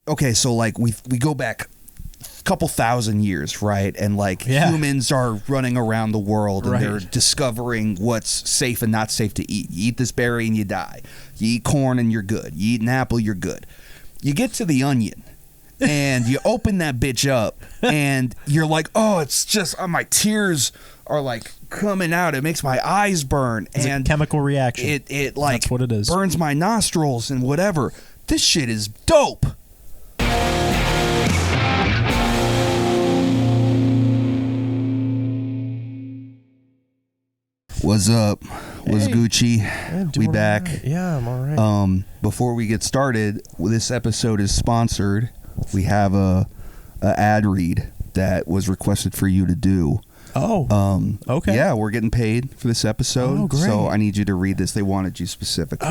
okay, so like we go back a couple thousand years, right? And like humans are running around the world and they're discovering what's safe and not safe to eat. You eat this berry and you die. You eat corn and you're good. You eat an apple, you're good. You get to the onion and you open that bitch up and you're like, oh, it's just my tears are like coming out. It makes my eyes burn. It's a chemical reaction. It like that's what it is. Burns my nostrils and whatever. This shit is dope. What's up? What's Gucci? Yeah, we back. Right. Yeah, I'm all right. Before we get started, this episode is sponsored. We have a ad read that was requested for you to do. Oh. Okay. Yeah, we're getting paid for this episode. Oh, great. So I need you to read this. They wanted you specifically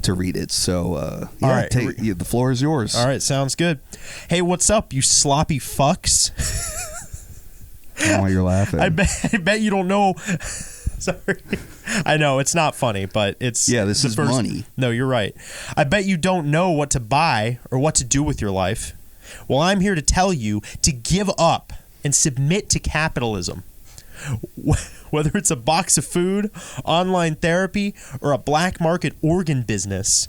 to read it. So all right. The floor is yours. All right, sounds good. Hey, what's up, you sloppy fucks? I don't know why you're laughing. I bet you don't know. Sorry. I know, it's not funny, but it's... Yeah, this is money. No, you're right. I bet you don't know what to buy or what to do with your life. Well, I'm here to tell you to give up and submit to capitalism. Whether it's a box of food, online therapy, or a black market organ business,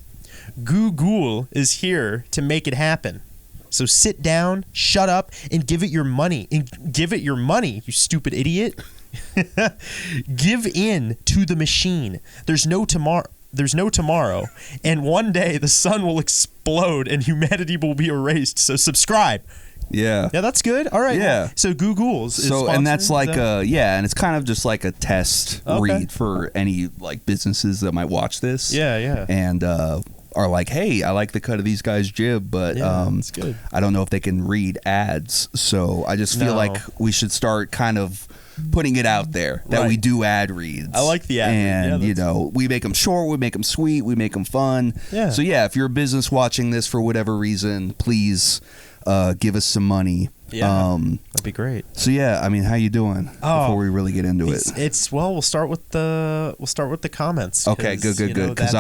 Google is here to make it happen. So sit down, shut up, and give it your money. You stupid idiot. Give in to the machine. There's no tomorrow, and one day the sun will explode and humanity will be erased. So subscribe. Yeah. Yeah, that's good. All right. Yeah. Well, so Google's is and that's like that? and it's kind of just like a test read for any like businesses that might watch this. Yeah. And are like, hey, I like the cut of these guys' jib, but that's good. I don't know if they can read ads. So I just feel like we should start kind of putting it out there that we do ad reads. I like the ad and read. Yeah, we make them short, we make them sweet, we make them fun. Yeah. So yeah, if you're a business watching this for whatever reason, please give us some money. Yeah, that'd be great. So yeah, I mean, how you doing before we really get into it? It's we'll start with the comments. Okay, good. Because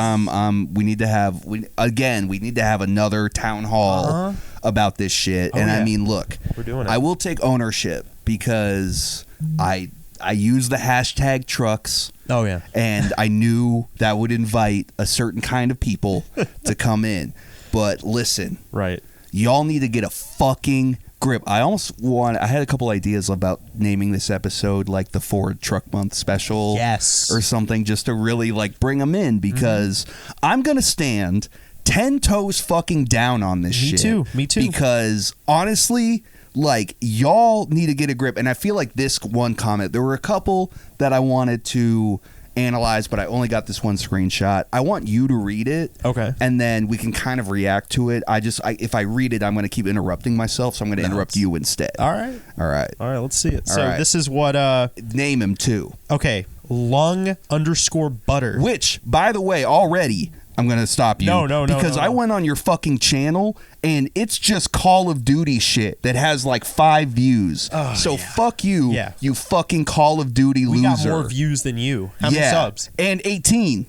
we need to have another town hall about this shit. And I mean, look, we're doing it. I will take ownership because I use the hashtag trucks. Oh yeah, and I knew that would invite a certain kind of people to come in. But listen, right, y'all need to get a fucking grip. I had a couple ideas about naming this episode like the Ford Truck Month special, or something, just to really like bring them in, because I'm gonna stand 10 toes fucking down on this shit. Me too. Because honestly, like, y'all need to get a grip. And I feel like this one comment, there were a couple that I wanted to analyze, but I only got this one screenshot. I want you to read it, and then we can kind of react to it. If I read it, I'm going to keep interrupting myself, so I'm going to interrupt you instead. All right, let's see it. This is what name him too. Okay, Lung_butter, which, by the way, already I'm going to stop you. No, because I went on your fucking channel and it's just Call of Duty shit that has like 5 views. Fuck you, you fucking Call of Duty loser. We got more views than you. How many subs? And 18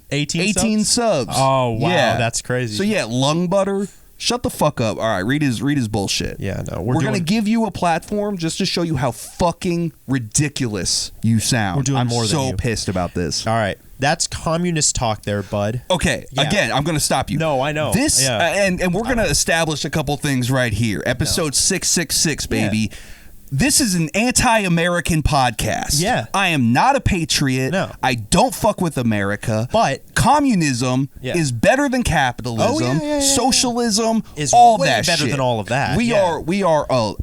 subs. Oh, wow, that's crazy. So yeah, Lung Butter, shut the fuck up. All right, read his bullshit. Yeah, no, we're going to give you a platform just to show you how fucking ridiculous you sound. We're doing more than you. I'm so pissed about this. All right. That's communist talk there, bud. Okay, again, I'm going to stop you. No, I know. This, and we're going to establish a couple things right here. Episode 666, baby. Yeah. This is an anti-American podcast. Yeah. I am not a patriot. No. I don't fuck with America. But communism is better than capitalism. Socialism is all that shit. Better than all of that. We are a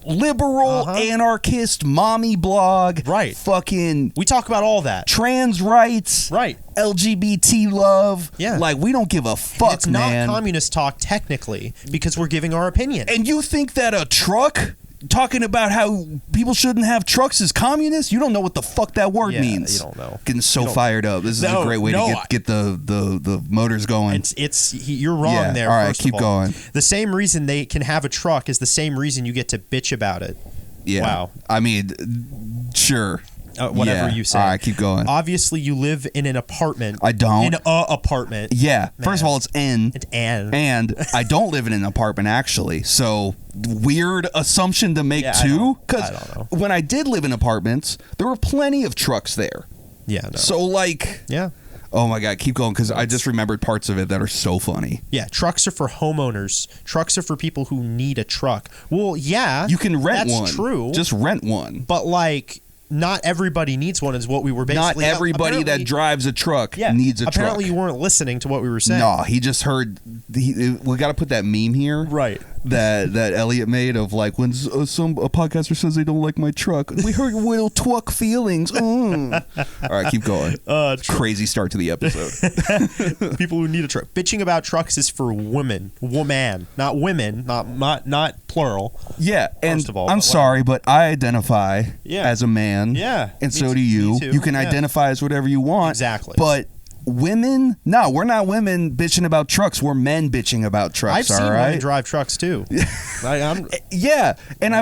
liberal, anarchist, mommy blog. Right. Fucking. We talk about all that. Trans rights. Right. LGBT love. Yeah. Like, we don't give a fuck, it's not communist talk, technically, because we're giving our opinion. And you think that a truck talking about how people shouldn't have trucks is communist? You don't know what the fuck that word means. You don't know. Getting so fired up. This is a great way to get the motors going. You're wrong there. All right, keep going. The same reason they can have a truck is the same reason you get to bitch about it. Yeah. Wow. I mean, sure. whatever you say. All right, keep going. Obviously, you live in an apartment. I don't. In a apartment. Yeah. First of all, it's N. It's N. And I don't live in an apartment, actually. So, weird assumption to make, too. Because when I did live in apartments, there were plenty of trucks there. Yeah, no. So, like... Yeah. Oh, my God. Keep going, because I just remembered parts of it that are so funny. Yeah, trucks are for homeowners. Trucks are for people who need a truck. Well, yeah. You can rent one. That's true. Just rent one. But, like... Not everybody needs one is what we were basically... Not everybody that drives a truck needs a truck. Apparently you weren't listening to what we were saying. No, he just heard... we got to put that meme here. Right. That Elliot a podcaster says they don't like my truck. We heard little twuck feelings. All right, keep going. Crazy start to the episode. People who need a truck. Bitching about trucks is for women. Woman. Not women. Not plural. Yeah, and first of all, I'm sorry, but I identify as a man. Yeah. And so do you. You can identify as whatever you want. Exactly. But women? No, we're not women bitching about trucks. We're men bitching about trucks. I've seen women drive trucks too. Yeah, and I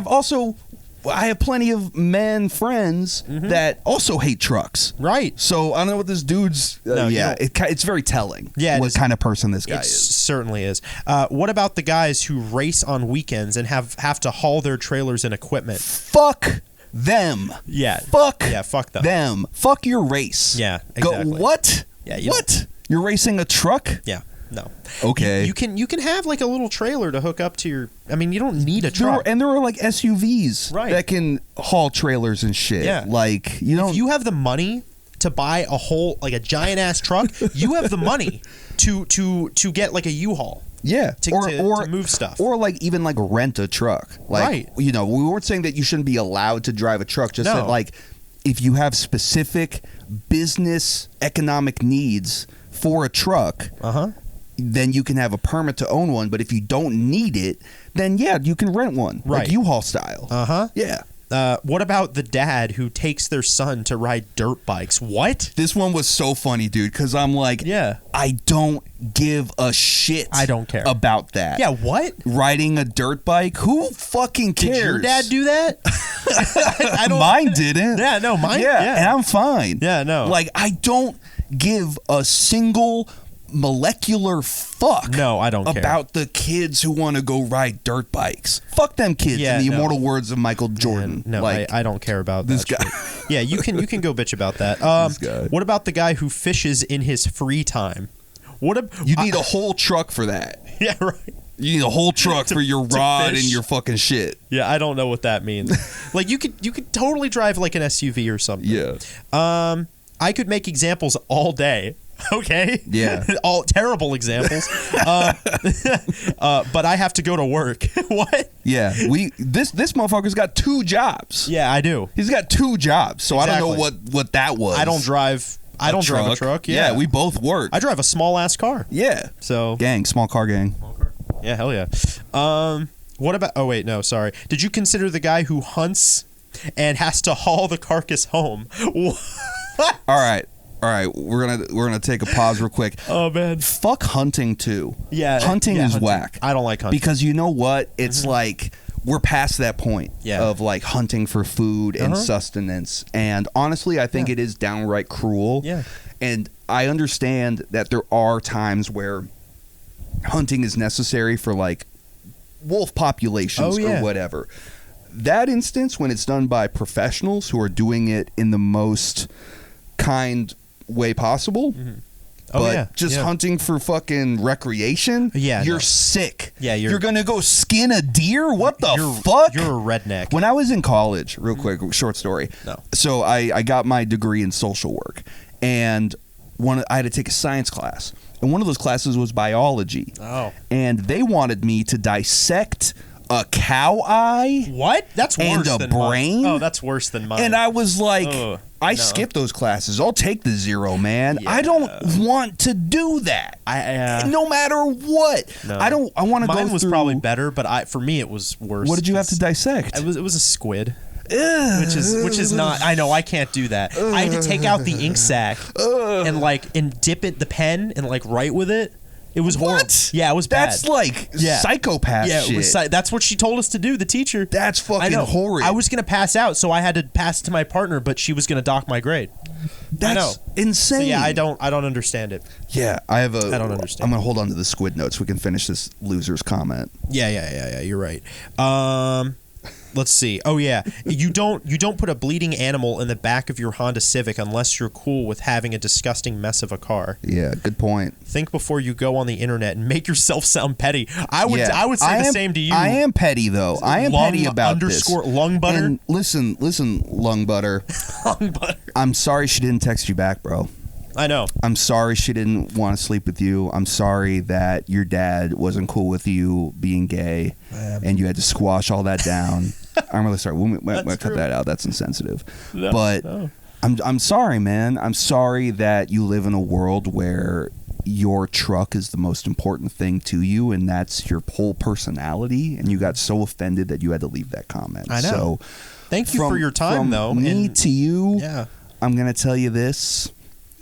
have plenty of men friends that also hate trucks. Right. So I don't know what this dude's. It's very telling. Yeah, what kind of person this guy is. Certainly is. What about the guys who race on weekends and have to haul their trailers and equipment? Fuck them. Yeah. Fuck them. Fuck your race. Yeah. Exactly. Go what? Yeah. What? You're racing a truck? Yeah. No. Okay. You can have like a little trailer to hook up to your. I mean, you don't need a truck. There are like SUVs that can haul trailers and shit. Yeah. Like you don't. If you have the money to buy a giant ass truck, you have the money to get like a U-Haul. Yeah, to move stuff, or like even like rent a truck. Like, we weren't saying that you shouldn't be allowed to drive a truck. Just that like if you have specific business economic needs for a truck, then you can have a permit to own one. But if you don't need it, then you can rent one, like U-Haul style. Yeah. What about the dad who takes their son to ride dirt bikes? What? This one was so funny, dude, because I'm like, I don't give a shit. I don't care about that. Yeah, what? Riding a dirt bike? Who fucking cares? Did your dad do that? I don't. Mine didn't. Yeah, no, mine. Yeah, and I'm fine. Yeah, no. Like, I don't give a single molecular fuck I don't care about the kids who want to go ride dirt bikes. Fuck them kids, in the immortal words of Michael Jordan. No, like, I don't care about this that guy. Yeah, you can go bitch about that. This guy. What about the guy who fishes in his free time? You need a whole truck for that. Yeah, right. You need a whole truck for your rod and your fucking shit. Yeah, I don't know what that means. Like you could totally drive like an SUV or something. Yeah. I could make examples all day. Okay. Yeah. All terrible examples. But I have to go to work. What? Yeah. This motherfucker's got 2 jobs. Yeah, I do. He's got 2 jobs. So exactly. I don't know what that was. I don't drive a truck. Yeah. We both work. I drive a small ass car. Yeah. So small car gang. Yeah, hell yeah. What about? Oh wait, no, sorry. Did you consider the guy who hunts and has to haul the carcass home? All right, we're gonna take a pause real quick. Oh man, fuck hunting too. Yeah, hunting is whack. I don't like hunting because you know what? It's like we're past that point of like hunting for food and sustenance. And honestly, I think it is downright cruel. Yeah, and I understand that there are times where hunting is necessary for like wolf populations or whatever. That instance, when it's done by professionals who are doing it in the most kind way possible, but hunting for fucking recreation, you're sick. Yeah, you're gonna go skin a deer. What the fuck? You're a redneck. When I was in college, real quick, short story. No. So I got my degree in social work, and I had to take a science class, and one of those classes was biology. Oh. And they wanted me to dissect a cow eye. What? That's worse and a than brain. Mine. Oh, that's worse than mine. And I was like, I skipped those classes. I'll take the 0, man. Yeah. I don't want to do that. No matter what. No. I want to go through. Mine was probably better, but for me it was worse. What did you have to dissect? It was a squid. Which is not. I know I can't do that. I had to take out the ink sac and dip it the pen and like write with it. It was horrible. Yeah, it was bad. That's like psychopath shit. It was that's what she told us to do, the teacher. That's fucking horrid. I was going to pass out, so I had to pass it to my partner, but she was going to dock my grade. That's insane. So yeah, I don't understand it. Yeah, I don't understand. I'm going to hold on to the squid notes so we can finish this loser's comment. Yeah, you're right. Let's see. Oh yeah, you don't put a bleeding animal in the back of your Honda Civic unless you're cool with having a disgusting mess of a car. Yeah, good point. Think before you go on the internet and make yourself sound petty. I would say the same to you. I am petty though. I am petty about this. Lung butter. And listen, lung butter. Lung butter. I'm sorry she didn't text you back, bro. I know. I'm sorry she didn't want to sleep with you. I'm sorry that your dad wasn't cool with you being gay, and you had to squash all that down. I'm really sorry. We'll cut that out. That's insensitive. I'm sorry, man. I'm sorry that you live in a world where your truck is the most important thing to you, and that's your whole personality, and you got so offended that you had to leave that comment. I know. So, thank you for your time, though. Me to you, I'm going to tell you this.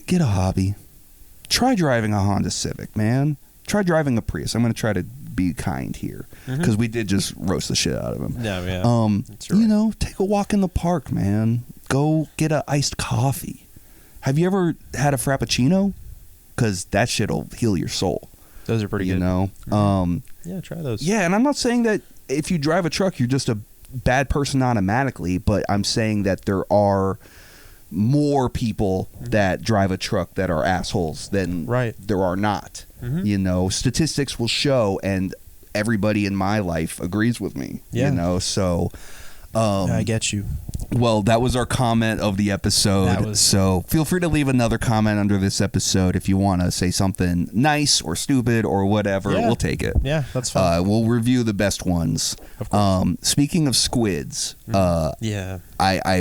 Get a hobby. Try driving a Honda Civic, man. Try driving a Prius. I'm going to try to be kind here because we did just roast the shit out of him. Yeah. That's right. You know, take a walk in the park, man. Go get an iced coffee. Have you ever had a Frappuccino? Because that shit'll heal your soul. Those are pretty good. You know? Yeah, try those. Yeah, and I'm not saying that if you drive a truck, you're just a bad person automatically, but I'm saying that there are more people that drive a truck that are assholes than there are not. You know, statistics will show, and everybody in my life agrees with me. You know, so I get you. Well, that was our comment of the episode. So feel free to leave another comment under this episode if you want to say something nice or stupid or whatever. We'll take it. Yeah, that's fine. We'll review the best ones. Of course. Speaking of squids, I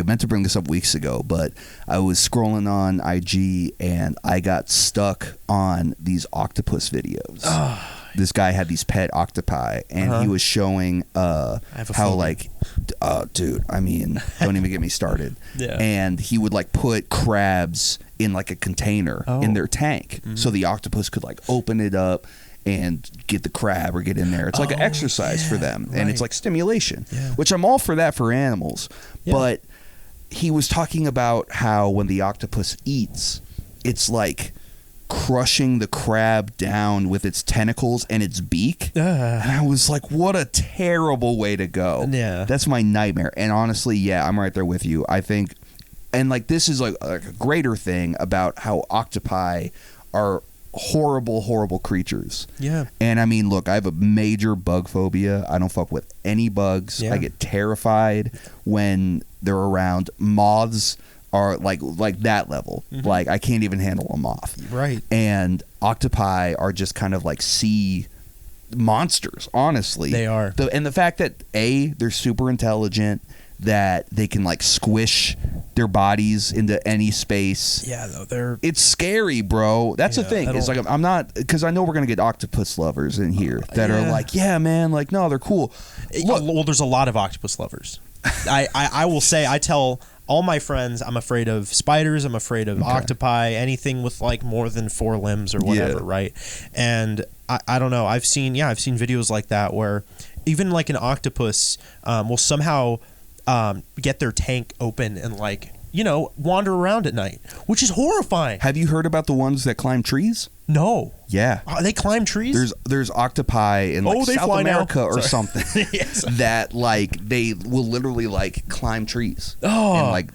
meant to bring this up weeks ago, but I was scrolling on IG and I got stuck on these octopus videos. This guy had these pet octopi, and he was showing how, like, dude, I mean, don't even get me started. And he would, like, put crabs in, like, a container in their tank so the octopus could, like, open it up and get the crab or get in there. It's like an exercise for them, and it's like stimulation, which I'm all for that for animals. But he was talking about how when the octopus eats, it's like crushing the crab down with its tentacles and its beak. And I was like, what a terrible way to go. That's my nightmare. And honestly, I'm right there with you. I think, and like this is like a greater thing about how octopi are horrible creatures. And I mean, look, I have a major bug phobia. I don't fuck with any bugs. I get terrified when they're around. Moths are like that level. Like I can't even handle a moth. And octopi are just kind of like sea monsters, honestly. They are. And the fact that they're super intelligent, that they can like squish their bodies into any space. It's scary, bro. That's the thing. It's like I'm not, because I know we're gonna get octopus lovers in here that are like, yeah, man, like no, they're cool. Look, well, there's a lot of octopus lovers. I will say, I tell all my friends I'm afraid of spiders, I'm afraid of octopi, anything with like more than 4 limbs or whatever, right? And I don't know. I've seen videos like that where even like an octopus will somehow get their tank open and like, you know, wander around at night, which is horrifying. Have you heard about the ones that climb trees? No. Yeah. They climb trees? There's octopi in like South America or something that like they will literally like climb trees and like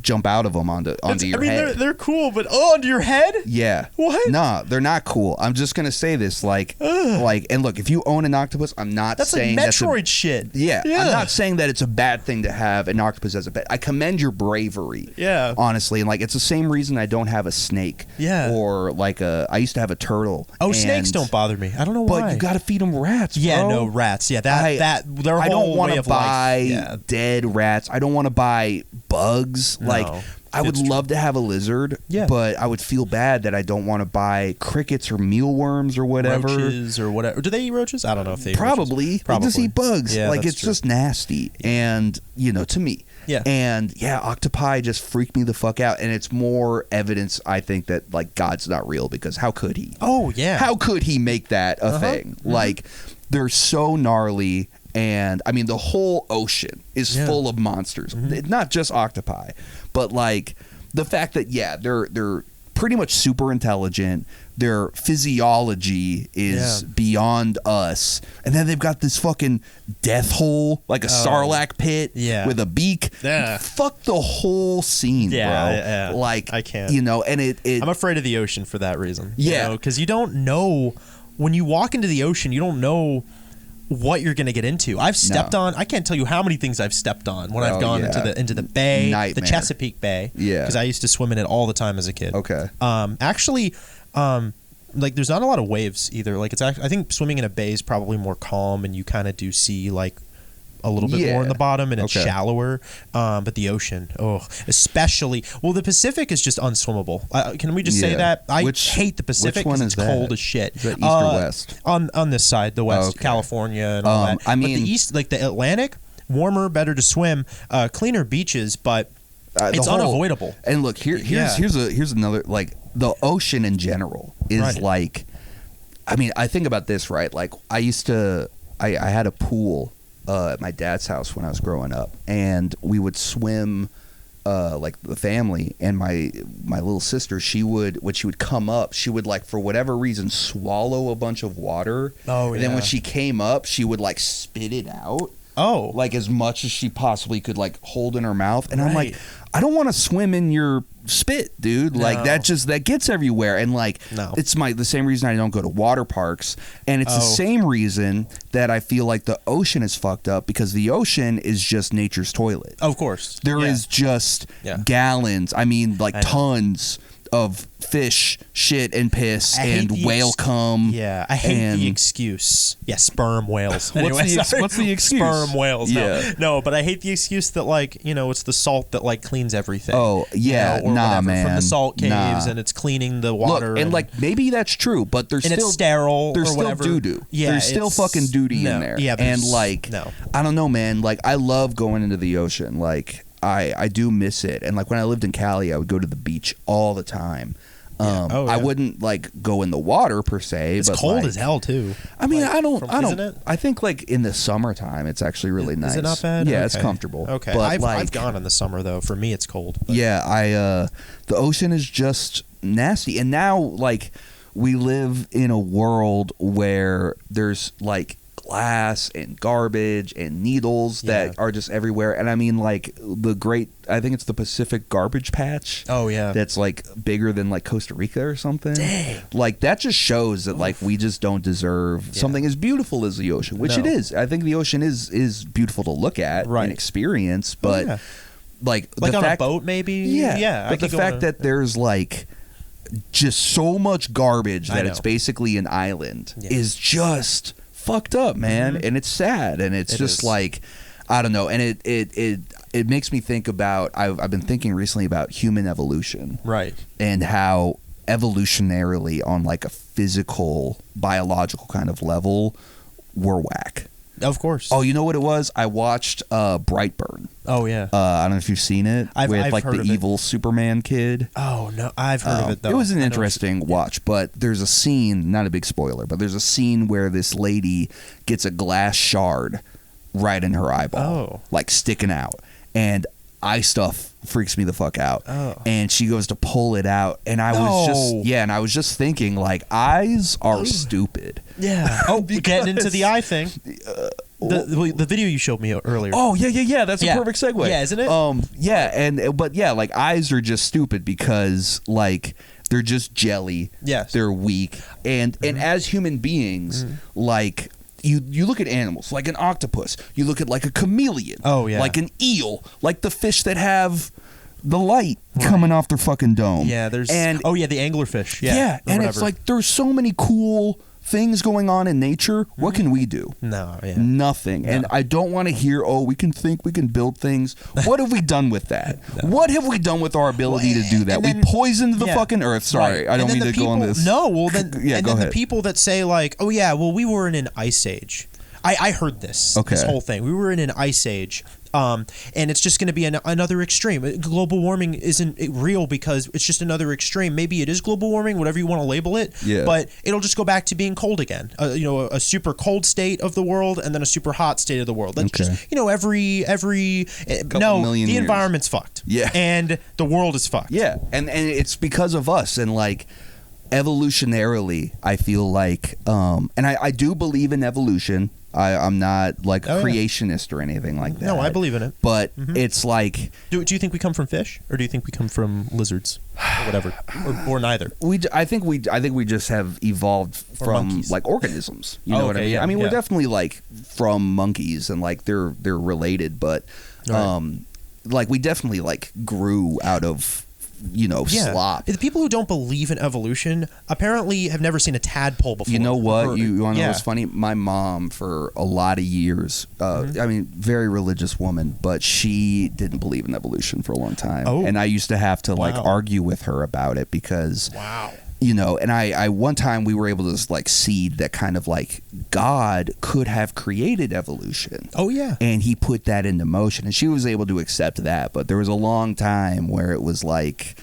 jump out of them onto your head. They're cool, but onto your head? Yeah. What? Nah, they're not cool. I'm just gonna say this, and look, if you own an octopus, I'm not saying that's like Metroid shit. Yeah, I'm not saying that it's a bad thing to have an octopus as a pet. I commend your bravery. Yeah. Honestly, and like it's the same reason I don't have a snake. Yeah. Or like I used to have a turtle. Snakes don't bother me. I don't know why. But you got to feed them rats. Bro. Yeah, no rats. Yeah, I don't want to buy dead rats. I don't want to buy bugs. No. Like I would love to have a lizard, but I would feel bad that I don't want to buy crickets or mealworms or whatever. Roaches or whatever. Do they eat roaches? I don't know if they eat Probably. roaches. They just eat bugs. Yeah, like, it's true. just nasty. And, to me. Yeah. And, octopi just freak me the fuck out. And it's more evidence, I think, that, like, God's not real, because how could he? Oh, yeah. How could he make that a thing? Mm-hmm. Like, they're so gnarly. And, I mean, the whole ocean is full of monsters. Mm-hmm. Not just octopi, but, like, the fact that, they're pretty much super intelligent. Their physiology is beyond us. And then they've got this fucking death hole, like a sarlacc pit with a beak. Yeah. Fuck the whole scene, bro. Yeah. Like, I can't. And it I'm afraid of the ocean for that reason. Yeah. Because you don't know, when you walk into the ocean, you don't know what you're going to get into. I've stepped on, I can't tell you how many things I've stepped on when I've gone into the bay, Nightmare. the Chesapeake Bay. Yeah. Because I used to swim in it all the time as a kid. Okay. Actually, like, there's not a lot of waves either. Like, I think swimming in a bay is probably more calm, and you kind of do see, like, a little bit more in the bottom, and it's shallower. But the ocean, especially, the Pacific is just unswimmable. Can we just say that? I hate the Pacific because it's cold as shit. Is that east or west? On this side, the west, California and all that. I mean, but the east, like the Atlantic, warmer, better to swim, cleaner beaches, but it's unavoidable. And look, here's another, like, the ocean in general is like, I mean, I think about this, right? Like, I had a pool at my dad's house when I was growing up, and we would swim, like, the family, and my little sister, when she would come up, she would, like, for whatever reason, swallow a bunch of water. And then when she came up, she would, like, spit it out. Like, as much as she possibly could, like, hold in her mouth. And I'm like, I don't want to swim in your spit, dude. Like, that gets everywhere. And, like, it's the same reason I don't go to water parks. And it's the same reason that I feel like the ocean is fucked up, because the ocean is just nature's toilet. Of course. There is just gallons, I mean, like, tons of fish, shit, and piss, and whale cum. Yeah, I hate the excuse. Yeah, sperm whales. What's the excuse? Sperm whales. Yeah. No, but I hate the excuse that, like, it's the salt that, like, cleans everything. Oh, yeah, or nah, whatever, man. from the salt caves, and it's cleaning the water. Look, and like, maybe that's true, but there's still, it's sterile. There's or still whatever. doo-doo. Yeah, there's still fucking doo-doo in there. Yeah, and like, I don't know, man. Like, I love going into the ocean. Like, I do miss it. And like, when I lived in Cali, I would go to the beach all the time. I wouldn't like go in the water per se. It's but cold like, as hell too. I mean, like, I don't. Isn't it? I think like in the summertime, it's actually really nice. Is it not bad? Yeah, okay. it's comfortable. Okay, but I've gone in the summer though. For me, it's cold. But. Yeah, the ocean is just nasty, and now like we live in a world where there's like glass and garbage and needles that are just everywhere. And I mean, like I think it's the Pacific Garbage Patch. Oh yeah, that's like bigger than like Costa Rica or something. Dang. Like that just shows that like we just don't deserve something as beautiful as the ocean, which it is. I think the ocean is beautiful to look at and experience, but like on fact, a boat maybe. Yeah. But the fact that there's like just so much garbage that it's basically an island is just fucked up, man. And it's sad, and it's just like, I don't know, and it makes me think about, I've been thinking recently about human evolution, right, and how evolutionarily on like a physical biological kind of level we're whack. Of course. Oh, you know what it was? I watched Brightburn. Oh yeah. I don't know if you've seen it. I've like the evil Superman kid. Oh no, I've heard of it though. It was an interesting watch, but there's a scene, not a big spoiler, but there's a scene where this lady gets a glass shard right in her eyeball, like sticking out, and eye stuff freaks me the fuck out. And she goes to pull it out, and I was just thinking like, eyes are stupid. Yeah. Getting into the eye thing. The video you showed me earlier. Oh yeah. That's a perfect segue. Yeah, isn't it? But like eyes are just stupid because like they're just jelly. Yes. They're weak, and as human beings, like. You look at animals like an octopus. You look at like a chameleon. Oh yeah. Like an eel. Like the fish that have the light coming off their fucking dome. Yeah. The anglerfish. Yeah. And it's like there's so many cool things going on in nature, what can we do? No, yeah. Nothing. No. And I don't want to hear, we can think, we can build things. What have we done with that? No. What have we done with our ability to do that? Then, we poisoned the fucking earth. Sorry, I don't mean to go on this. No, well then, yeah, and go then ahead. The people that say like, oh yeah, well we were in an ice age. I heard this whole thing. We were in an ice age. And it's just going to be another extreme. Global warming isn't real because it's just another extreme. Maybe it is global warming, whatever you want to label it. Yeah. But it'll just go back to being cold again. A super cold state of the world and then a super hot state of the world. That's just every the environment's fucked. Yeah. And the world is fucked. Yeah. And it's because of us. And like evolutionarily, I feel like, and I do believe in evolution. I'm not like creationist or anything like that. No, I believe in it. But it's like... Do you think we come from fish? Or do you think we come from lizards? Or whatever. Or neither? I think we just have evolved from like organisms. You know what I mean? Yeah, I mean, we're definitely like from monkeys and like they're related. But like we definitely like grew out of... slop. The people who don't believe in evolution apparently have never seen a tadpole before. You know what? You want to know what's funny? My mom, for a lot of years, I mean, very religious woman, but she didn't believe in evolution for a long time. Oh. And I used to have to like argue with her about it because... Wow. And I one time we were able to like seed that kind of like God could have created evolution. Oh yeah. And he put that into motion and she was able to accept that. But there was a long time where it was like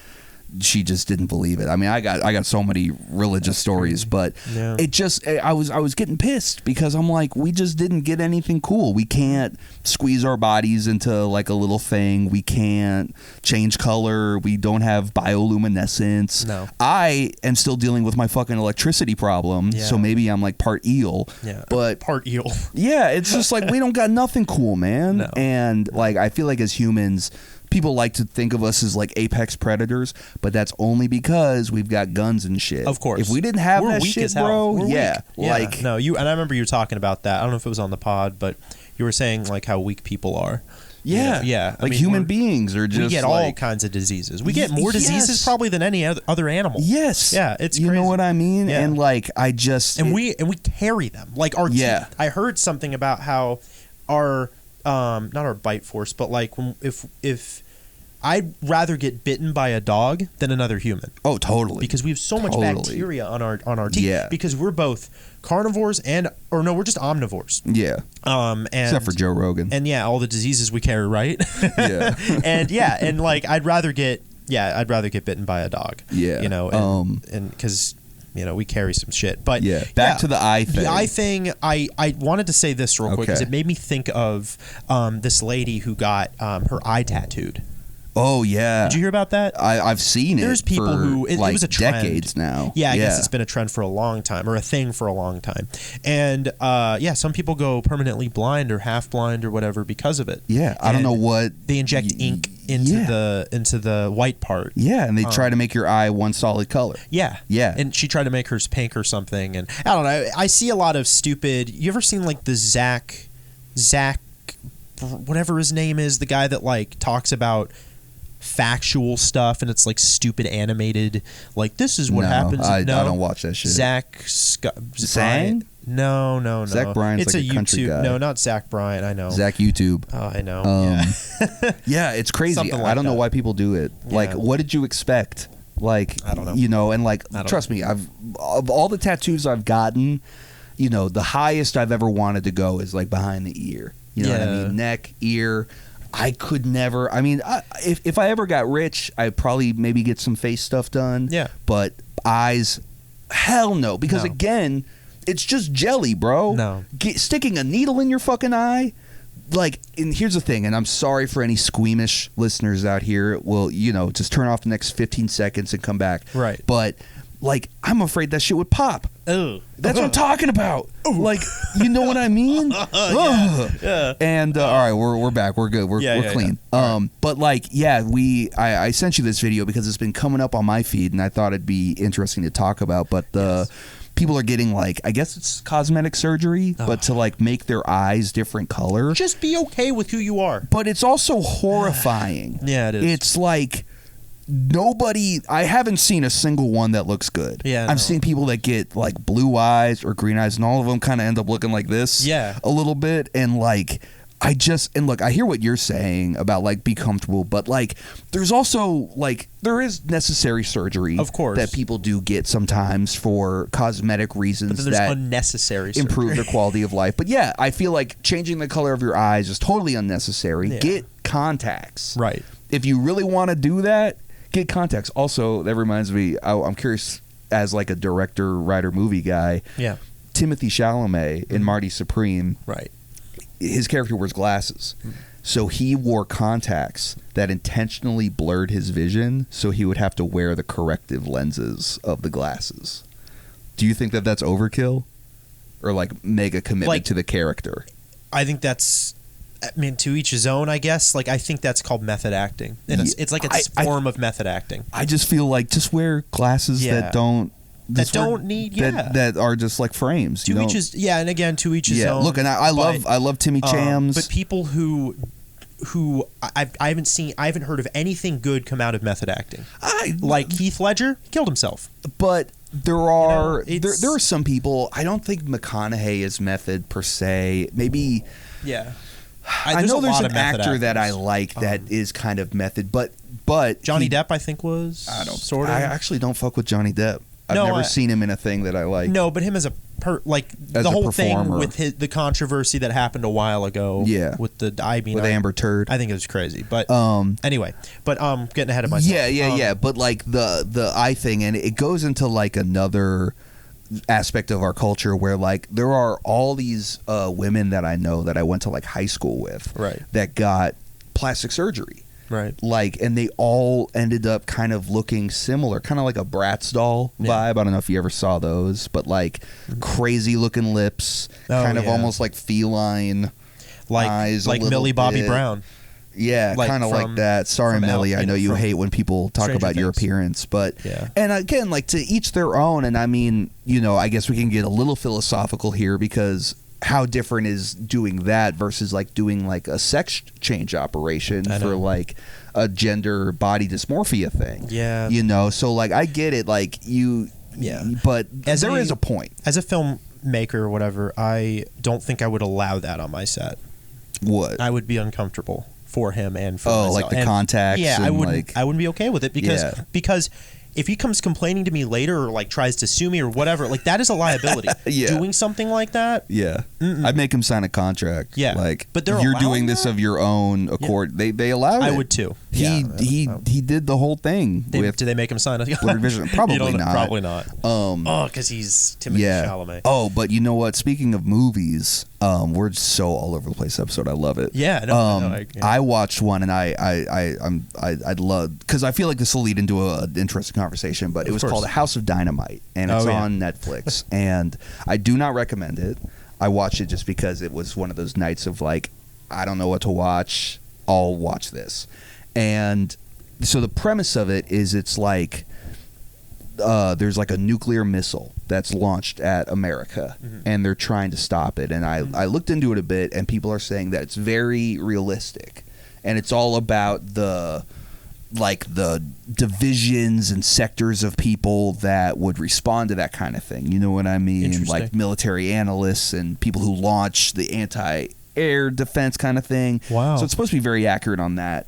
she just didn't believe it. I mean, I got so many religious stories, but it just I was getting pissed because I'm like, we just didn't get anything cool. We can't squeeze our bodies into like a little thing. We can't change color. We don't have bioluminescence. No. I am still dealing with my fucking electricity problem. Yeah. So maybe I'm like part eel. Yeah. But part eel. Yeah, it's just like we don't got nothing cool, man. No. And like I feel like as humans, people like to think of us as like apex predators, but that's only because we've got guns and shit. Of course. If we didn't have We're that weak shit, as hell. bro, We're yeah. weak. Like no, and I remember you talking about that. I don't know if it was on the pod, but you were saying like how weak people are. Yeah. Yeah. Like human beings are just we get all kinds of diseases. We get more diseases probably than any other animal. Yes. Yeah, it's crazy. You know what I mean? Yeah. And like I just we carry them. Like our teeth. I heard something about how our not our bite force, but like if I'd rather get bitten by a dog than another human. Oh, totally. Because we have so much bacteria on our teeth. Yeah. Because we're both carnivores we're just omnivores. Yeah. And except for Joe Rogan. And all the diseases we carry, right? Yeah. and like I'd rather get bitten by a dog. Yeah. And because we carry some shit. But back to the eye thing. The eye thing, I wanted to say this real quick because it made me think of this lady who got her eye tattooed. Oh yeah! Did you hear about that? I've seen it. There's people who it was a trend. Decades now. Yeah, I guess it's been a trend for a long time, or a thing for a long time. And some people go permanently blind or half blind or whatever because of it. Yeah, I don't know what they inject ink into the white part. Yeah, and they try to make your eye one solid color. Yeah, yeah. And she tried to make hers pink or something. And I don't know. I see a lot of stupid. You ever seen like the Zach, whatever his name is, the guy that like talks about factual stuff and it's like stupid animated, like this is what happens. I don't watch that shit. Zach Bryan? No. Zach Bryan's it's like a country YouTube guy. No, not Zach Bryan. I know. Zach YouTube. Oh, I know. Yeah, it's crazy. I don't know why people do it. Like, what did you expect? Like, I don't know. And like, trust me, of all the tattoos I've gotten, the highest I've ever wanted to go is like behind the ear. You know what I mean? Neck, ear. I could never. I mean, if I ever got rich, I'd probably maybe get some face stuff done. Yeah. But eyes, hell no. Because again, it's just jelly, bro. No. Sticking a needle in your fucking eye. Like, and here's the thing, and I'm sorry for any squeamish listeners out here. Well, just turn off the next 15 seconds and come back. Right. But like, I'm afraid that shit would pop. Oh, that's what I'm talking about. Like, you know what I mean? Yeah. And all right, we're back. We're good. We're clean. Yeah. But like, I sent you this video because it's been coming up on my feed, and I thought it'd be interesting to talk about. But people are getting like, I guess it's cosmetic surgery, but to like make their eyes different color. Just be okay with who you are. But it's also horrifying. Yeah, it is. It's like, I haven't seen a single one that looks good. Yeah, I've seen people that get like blue eyes or green eyes, and all of them kind of end up looking like this. Yeah. A little bit. And like, look, I hear what you're saying about like be comfortable, but like there's also like there is necessary surgery, of course, that people do get sometimes for cosmetic reasons. But then there's that unnecessary surgery. Improve their quality of life. But yeah, I feel like changing the color of your eyes is totally unnecessary. Yeah. Get contacts. Right. If you really want to do that, get contacts. Also, that reminds me, I'm curious, as like a director, writer, movie guy. Yeah. Timothy Chalamet in Marty Supreme. Right. His character wears glasses. So he wore contacts that intentionally blurred his vision, so he would have to wear the corrective lenses of the glasses. Do you think that that's overkill? Or like mega commitment to the character? I think that's, I mean, to each his own, I guess. Like, I think that's called method acting. It's like a form of method acting. I just feel like just wear glasses that don't need that are just like frames. To each his, and again, to each his own. Look, and I love Timmy Chams. But people who I haven't heard of anything good come out of method acting. Like Heath Ledger killed himself. But there are there are some people. I don't think McConaughey is method per se. Maybe. Yeah. I know there's an actor that I like that is kind of method, but Johnny Depp I think was. I actually don't fuck with Johnny Depp. I've never seen him in a thing that I like. No, but him as a the whole thing with the controversy that happened a while ago. Yeah. With Amber Turd. I think it was crazy. But anyway, getting ahead of myself. Yeah. But like the eye thing, and it goes into like another aspect of our culture where like there are all these women that I know that I went to like high school with, right, that got plastic surgery. Right. Like, and they all ended up kind of looking similar, kind of like a Bratz doll vibe. I don't know if you ever saw those, but like crazy looking lips, kind of almost like feline eyes, like Millie Bobby Brown. Yeah, kind of like that. Sorry, Millie. I know you hate when people talk about your appearance, but and again, like to each their own. And I mean, I guess we can get a little philosophical here because how different is doing that versus like doing like a sex change operation for like a gender body dysmorphia thing. Yeah. So like I get it, like but there is a point. As a filmmaker or whatever, I don't think I would allow that on my set. What? I would be uncomfortable for him and for myself. Like the contacts. Yeah, I wouldn't be okay with it because if he comes complaining to me later or like tries to sue me or whatever, like that is a liability. Doing something like that. Yeah. I'd make him sign a contract. Yeah. Like, but you're doing this of your own accord. Yeah. They allow it. I would too. He did the whole thing. Did they make him sign a contract? Probably not. Probably not. Because he's Timothy Chalamet. Oh, but you know what? Speaking of movies, we're so all over the place episode. I love it. Yeah. I watched one and I'd love, because I feel like this will lead into an interesting conversation, but it was called House of Dynamite, and it's on Netflix, and I do not recommend it. I watched it just because it was one of those nights of like, I don't know what to watch, I'll watch this. And so the premise of it is it's like there's like a nuclear missile that's launched at America, and they're trying to stop it. And I looked into it a bit, and people are saying that it's very realistic, and it's all about the divisions and sectors of people that would respond to that kind of thing. You know what I mean? Like military analysts and people who launch the anti-air defense kind of thing. Wow. So it's supposed to be very accurate on that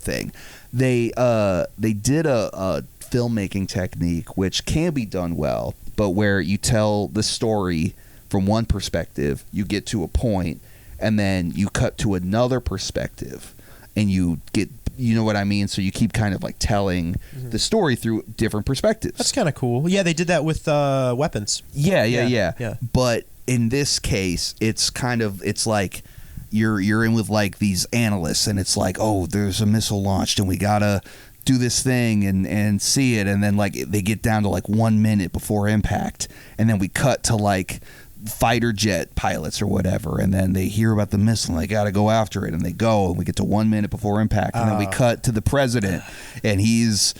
thing. They did a filmmaking technique which can be done well, but where you tell the story from one perspective, you get to a point, and then you cut to another perspective, and you get, you know what I mean? So you keep kind of like telling the story through different perspectives. That's kind of cool. Yeah, they did that with weapons. Yeah. But in this case, it's like you're in with like these analysts, and it's like, oh, there's a missile launched, and we gotta do this thing and see it, and then like they get down to like 1 minute before impact, and then we cut to like fighter jet pilots or whatever, and then they hear about the missile and they got to go after it, and they go, and we get to 1 minute before impact, and then we cut to the president, and he's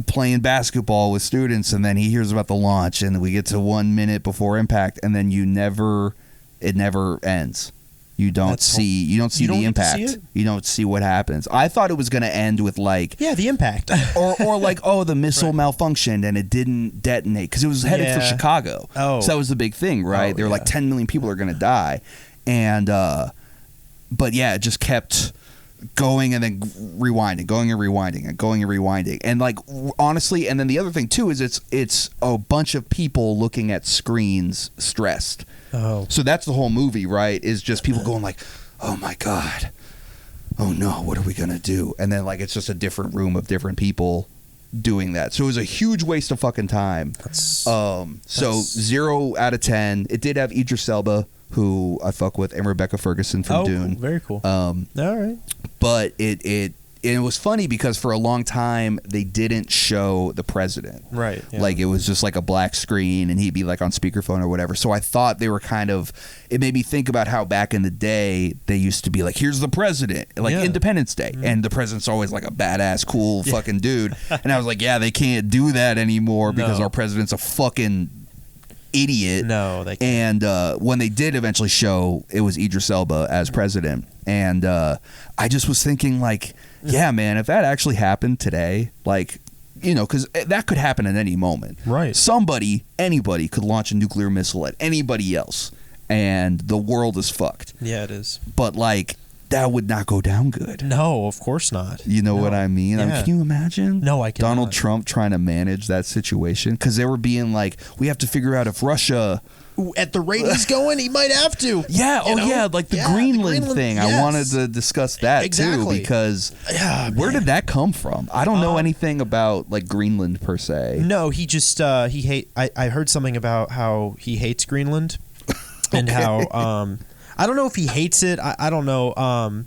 playing basketball with students, and then he hears about the launch, and we get to 1 minute before impact, and then it never ends. You don't see the impact. You don't see what happens. I thought it was going to end with like the impact, or like the missile malfunctioned and it didn't detonate because it was headed for Chicago. So that was the big thing, right? They were like 10 million people are going to die, and but it just kept going and then rewinding, going and rewinding, and going and rewinding, and like honestly, and then the other thing too is it's a bunch of people looking at screens stressed. So that's the whole movie, right? Is just people going like, oh my God, oh no, what are we gonna do? And then like it's just a different room of different people doing that. So it was a huge waste of fucking time. So 0 out of 10. It did have Idris Elba, who I fuck with, and Rebecca Ferguson from Dune. Cool. Very cool. All right. But it was funny because for a long time they didn't show the president. Right. Yeah. Like it was just like a black screen and he'd be like on speakerphone or whatever. So I thought they were it made me think about how back in the day they used to be like, here's the president, like Independence Day. And the president's always like a badass, cool fucking dude. And I was like, yeah, they can't do that anymore because our president's a fucking idiot. No, they can't. And when they did eventually show, it was Idris Elba as president. And I just was thinking like, yeah, man, if that actually happened today, like, because that could happen at any moment. Right. Anybody could launch a nuclear missile at anybody else, and the world is fucked. Yeah, it is. But, like, that would not go down good. No, of course not. You know what I mean? Yeah. Can you imagine? No, I cannot. Donald Trump trying to manage that situation? Because they were being like, we have to figure out if Russia... At the rate he's going, he might have to. Yeah, like the Greenland thing. Yes. I wanted to discuss that too, because where did that come from? I don't know anything about like Greenland per se. No, he just I heard something about how he hates Greenland, and how I don't know if he hates it. I don't know.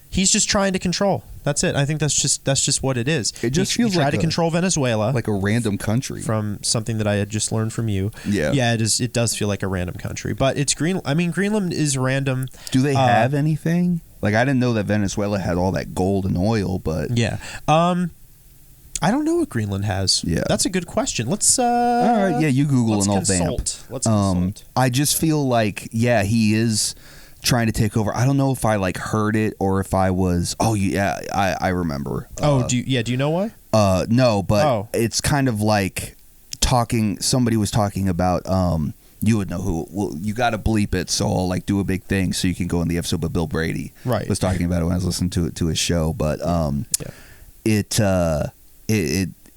He's just trying to control. That's it. I think that's just what it is. It just feels like to control Venezuela, like a random country. From something that I had just learned from you. Yeah. It is. It does feel like a random country, but it's Greenland. I mean, Greenland is random. Do they have anything? Like, I didn't know that Venezuela had all that gold and oil, but yeah. I don't know what Greenland has. Yeah, that's a good question. Let's. All right. Yeah, you Google and I'll vamp. Let's consult. I just feel like he is trying to take over. I don't know if I like heard it or if I was. Oh yeah, I remember. Do you know why? No, but it's kind of like talking. Somebody was talking about. You would know who. Well, you got to bleep it, so I'll like do a big thing so you can go in the episode. But Bill Brady was talking about it when I was listening to his show. But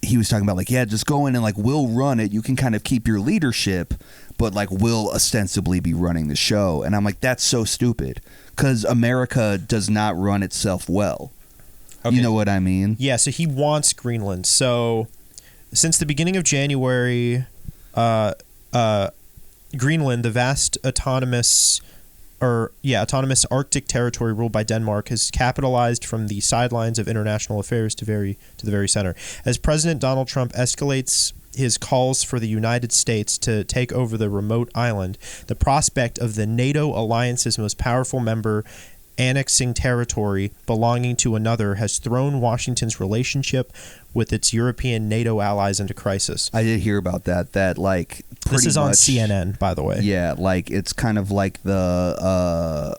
he was talking about like, just go in and like we'll run it. You can kind of keep your leadership, but like we'll ostensibly be running the show. And I'm like, that's so stupid because America does not run itself well. Okay. You know what I mean? Yeah. So he wants Greenland. So since the beginning of January, Greenland, the vast autonomous Arctic territory ruled by Denmark, has capitalized from the sidelines of international affairs to the very center. As President Donald Trump escalates his calls for the United States to take over the remote island, the prospect of the NATO alliance's most powerful member annexing territory belonging to another has thrown Washington's relationship with its European NATO allies into crisis. I did hear about that. That like this is on CNN, by the way. Yeah, like it's kind of like the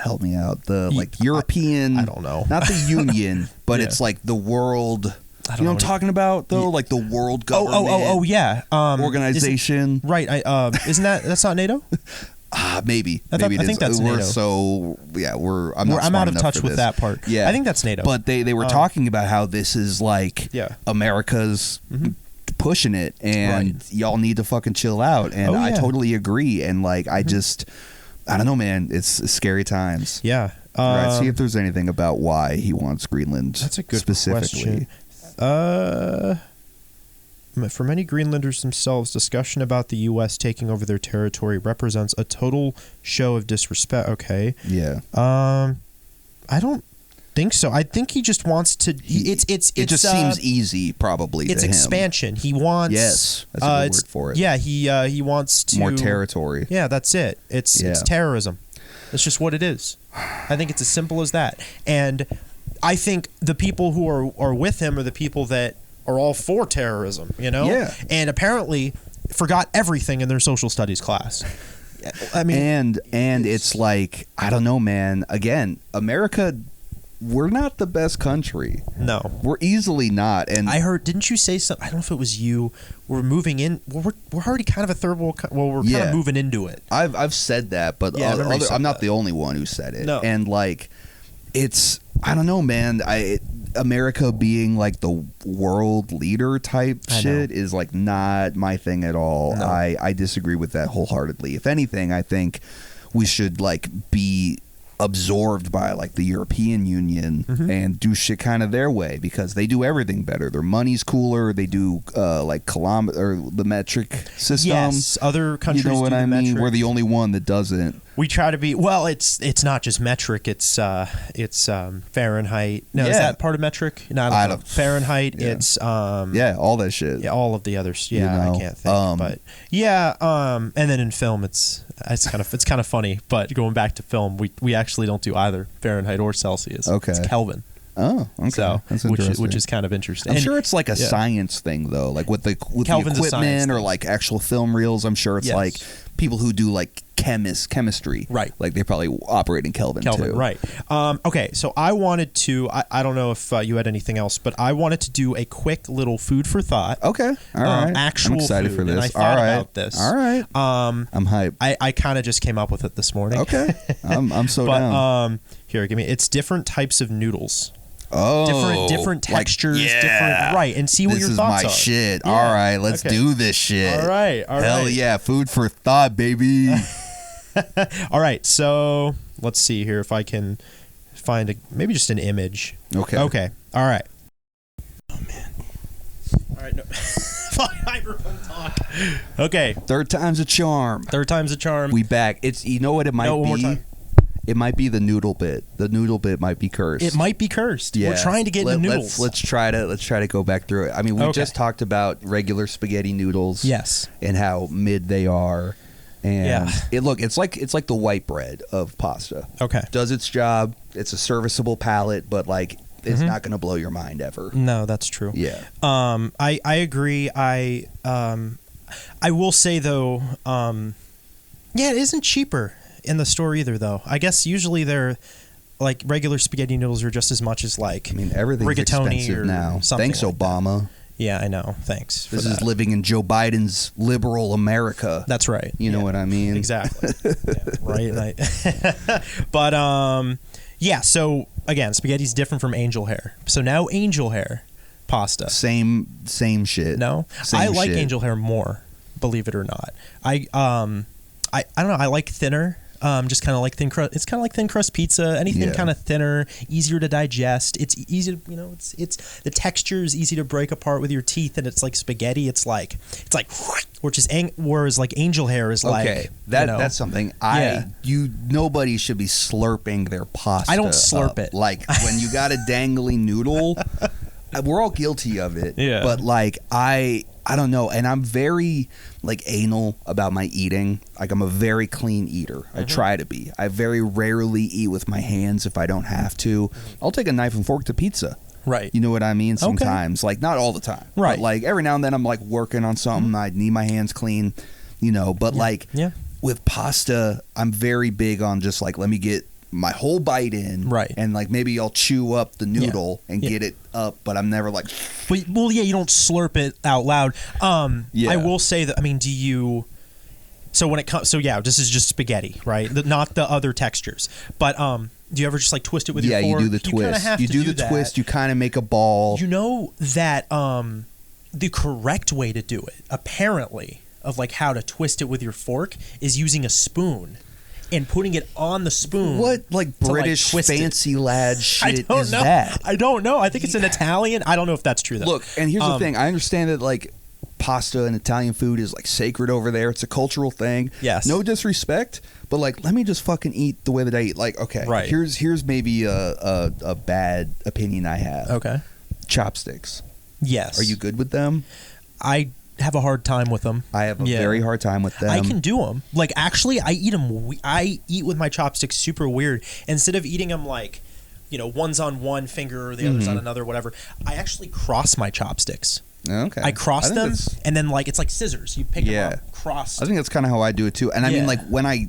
help me out. The like European. I don't know. Not the Union, but it's like the world. You know what I'm talking about though? Like the world government. Yeah. Organization. Right. Isn't that's not NATO? Maybe. I think that's NATO. I'm out of touch with that part. Yeah, I think that's NATO. But they were talking about how this is like America's pushing it, and y'all need to fucking chill out. And I totally agree. And like I don't know, man. It's scary times. Yeah. All right. See if there's anything about why he wants Greenland. That's a good specifically. Question. For many Greenlanders themselves, discussion about the U.S. taking over their territory represents a total show of disrespect. Okay. Yeah. I don't think so. I think he just wants to. It just seems easy, probably. It's to him. Expansion. He wants. Yes, that's a good word for it. Yeah. He wants to more territory. Yeah, that's it. It's terrorism. That's just what it is. I think it's as simple as that. And I think the people who are with him are the people that are all for terrorism, you know? Yeah. And apparently forgot everything in their social studies class. I mean, and it's like, I don't know, man. Again, America, we're not the best country. No, we're easily not. And I heard, didn't you say something? I don't know if it was you. We're moving in. We're already kind of a third world. Well, we're kind of moving into it. I've said that, but I'm not the only one who said it. No. And like, it's, I don't know, man. America being like the world leader type shit is like not my thing at all. No. I disagree with that wholeheartedly. If anything, I think we should like be absorbed by like the European Union and do shit kind of their way, because they do everything better. Their money's cooler. They do like kilometer or the metric system. Yes, other countries. You know what I mean? Metric. We're the only one that doesn't. We try to be, well, it's not just metric, it's Fahrenheit. No, is that part of metric? No, I don't know. Fahrenheit, it's all that shit. Yeah, all of the others. Yeah, I can't think. But yeah, and then in film it's kind of funny, but going back to film, we actually don't do either Fahrenheit or Celsius. Okay. It's Kelvin. Oh, okay. So, that's interesting. which is kind of interesting. I'm sure it's like a science thing though, like with the equipment or like actual film reels. I'm sure it's like people who do like chemistry, right? Like they probably operate in Kelvin too, right? Okay, so I wanted to. I don't know if you had anything else, but I wanted to do a quick little food for thought. Okay, all right. Actual I'm excited food, for this. And I thought about this. All right. I'm hyped. I kind of just came up with it this morning. Okay, I'm so down. Here, give me. It's different types of noodles. Oh, different textures, different, right? And see what your thoughts are. This is my shit. Yeah. All right, let's do this shit. All right, Hell yeah, food for thought, baby. All right, so let's see here if I can find maybe just an image. Okay. Okay. All right. Oh man. All right. No. Microphone talk. Okay. Third time's a charm. Third time's a charm. We back. It's, you know what it might be. One more time. It might be the noodle bit. The noodle bit might be cursed. It might be cursed. Yeah. We're trying to get into noodles. Let's try to go back through it. I mean, we just talked about regular spaghetti noodles. Yes. And how mid they are. And it's like the white bread of pasta. Okay. Does its job. It's a serviceable palate, but like it's not going to blow your mind ever. No, that's true. Yeah. I agree. I will say though, it isn't cheaper in the store either, though. I guess usually they're like regular spaghetti noodles are just as much as like, I mean, everything's rigatoni expensive or now. Something Thanks, like Obama. That. Yeah, I know. Thanks. This is living in Joe Biden's liberal America. That's right. You know what I mean? Exactly. Right. But so again, spaghetti's different from angel hair. So now angel hair pasta. Same shit. No, I like angel hair more. Believe it or not, I don't know. I like thinner. Just kind of like thin crust. It's kind of like thin crust pizza. Anything kind of thinner, easier to digest. It's easy to, it's the texture is easy to break apart with your teeth, and it's like spaghetti. It's like whereas like angel hair is like that's something nobody should be slurping their pasta. I don't slurp it. Like when you got a dangly noodle, we're all guilty of it. Yeah. But like I don't know, and I'm very like anal about my eating. Like I'm a very clean eater. I try to be. I very rarely eat with my hands if I don't have to. I'll take a knife and fork to pizza. Right. You know what I mean? Sometimes, like not all the time. Right. But like every now and then I'm like working on something. I need my hands clean, but like with pasta, I'm very big on just like, let me get my whole bite in, right? And like maybe I'll chew up the noodle and get it up, but I'm never like. You don't slurp it out loud. I will say that. I mean, do you? So when it comes, this is just spaghetti, right? Not the other textures. But do you ever just like twist it with your fork? Yeah, you do the twist. You do the twist. You kind of make a ball. You know that the correct way to do it, apparently, of like how to twist it with your fork is using a spoon. And putting it on the spoon. What like British fancy lad shit is that? I don't know. I think it's an Italian. I don't know if that's true though. Look, and here's the thing. I understand that like pasta and Italian food is like sacred over there. It's a cultural thing. Yes. No disrespect, but like let me just fucking eat the way that I eat. Like okay, right. Here's maybe a bad opinion I have. Okay. Chopsticks. Yes. Are you good with them? I have a hard time with them. I have a very hard time with them. I can do them. Like actually, I eat them. I eat with my chopsticks super weird. Instead of eating them like, one's on one finger or the other's on another, whatever. I actually cross my chopsticks Okay. I cross them, and then like it's like scissors. You pick them up, cross. I think that's kind of how I do it too. And I mean, like when I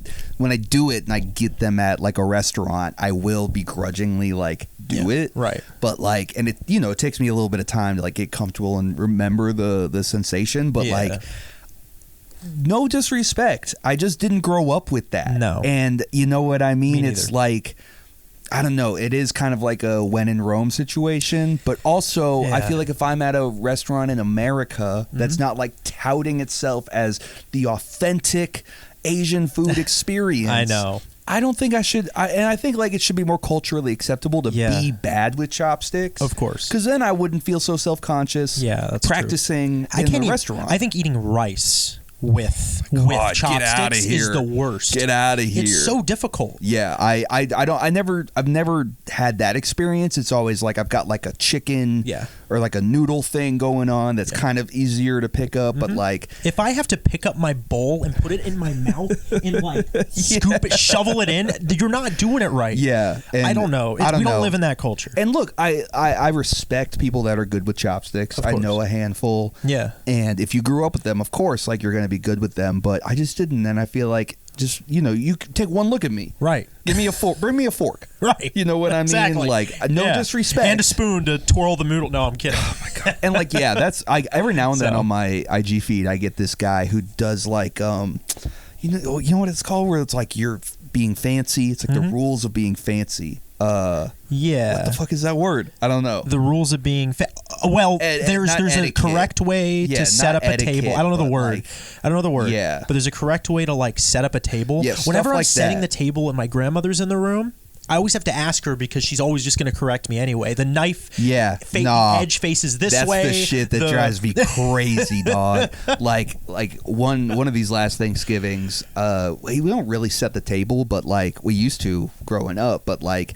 do it and I get them at like a restaurant, I will begrudgingly like do it. Right. But like, and it it takes me a little bit of time to like get comfortable and remember the sensation. But like, no disrespect, I just didn't grow up with that. No. And you know what I mean? Me It's neither. like, I don't know. It is kind of like a when in Rome situation, but also I feel like if I'm at a restaurant in America that's not like touting itself as the authentic Asian food experience. I know. I don't think I should. And I think like it should be more culturally acceptable to be bad with chopsticks. Of course. Because then I wouldn't feel so self-conscious practicing in the restaurant. I think eating rice with chopsticks is the worst. Get out of here. It's so difficult. Yeah, I've never had that experience. It's always like I've got like a chicken or like a noodle thing going on that's kind of easier to pick up, but like if I have to pick up my bowl and put it in my mouth and like scoop it, shovel it in, you're not doing it right. Yeah. I don't know. We don't live in that culture. And look, I respect people that are good with chopsticks. I know a handful. Yeah. And if you grew up with them, of course, like you're going to be good with them, but I just didn't, and I feel like just you can take one look at me, right? Give me a fork, bring me a fork, right? You know what I mean? Like no disrespect, and a spoon to twirl the noodle. No, I'm kidding. Oh my god! And like that's every now and then on my IG feed I get this guy who does like you know what it's called, where it's like you're being fancy. It's like the rules of being fancy. What the fuck is that word? I don't know. The rules of being there's a correct way to set up a table. I don't know the word. I don't know the word. Yeah. But there's a correct way to like set up a table. Yeah, whenever I'm like setting the table and my grandmother's in the room, I always have to ask her because she's always just going to correct me anyway. The knife edge faces this way. That's the shit that drives me crazy, dog. Like one of these last Thanksgivings, we don't really set the table, but like we used to growing up. But like,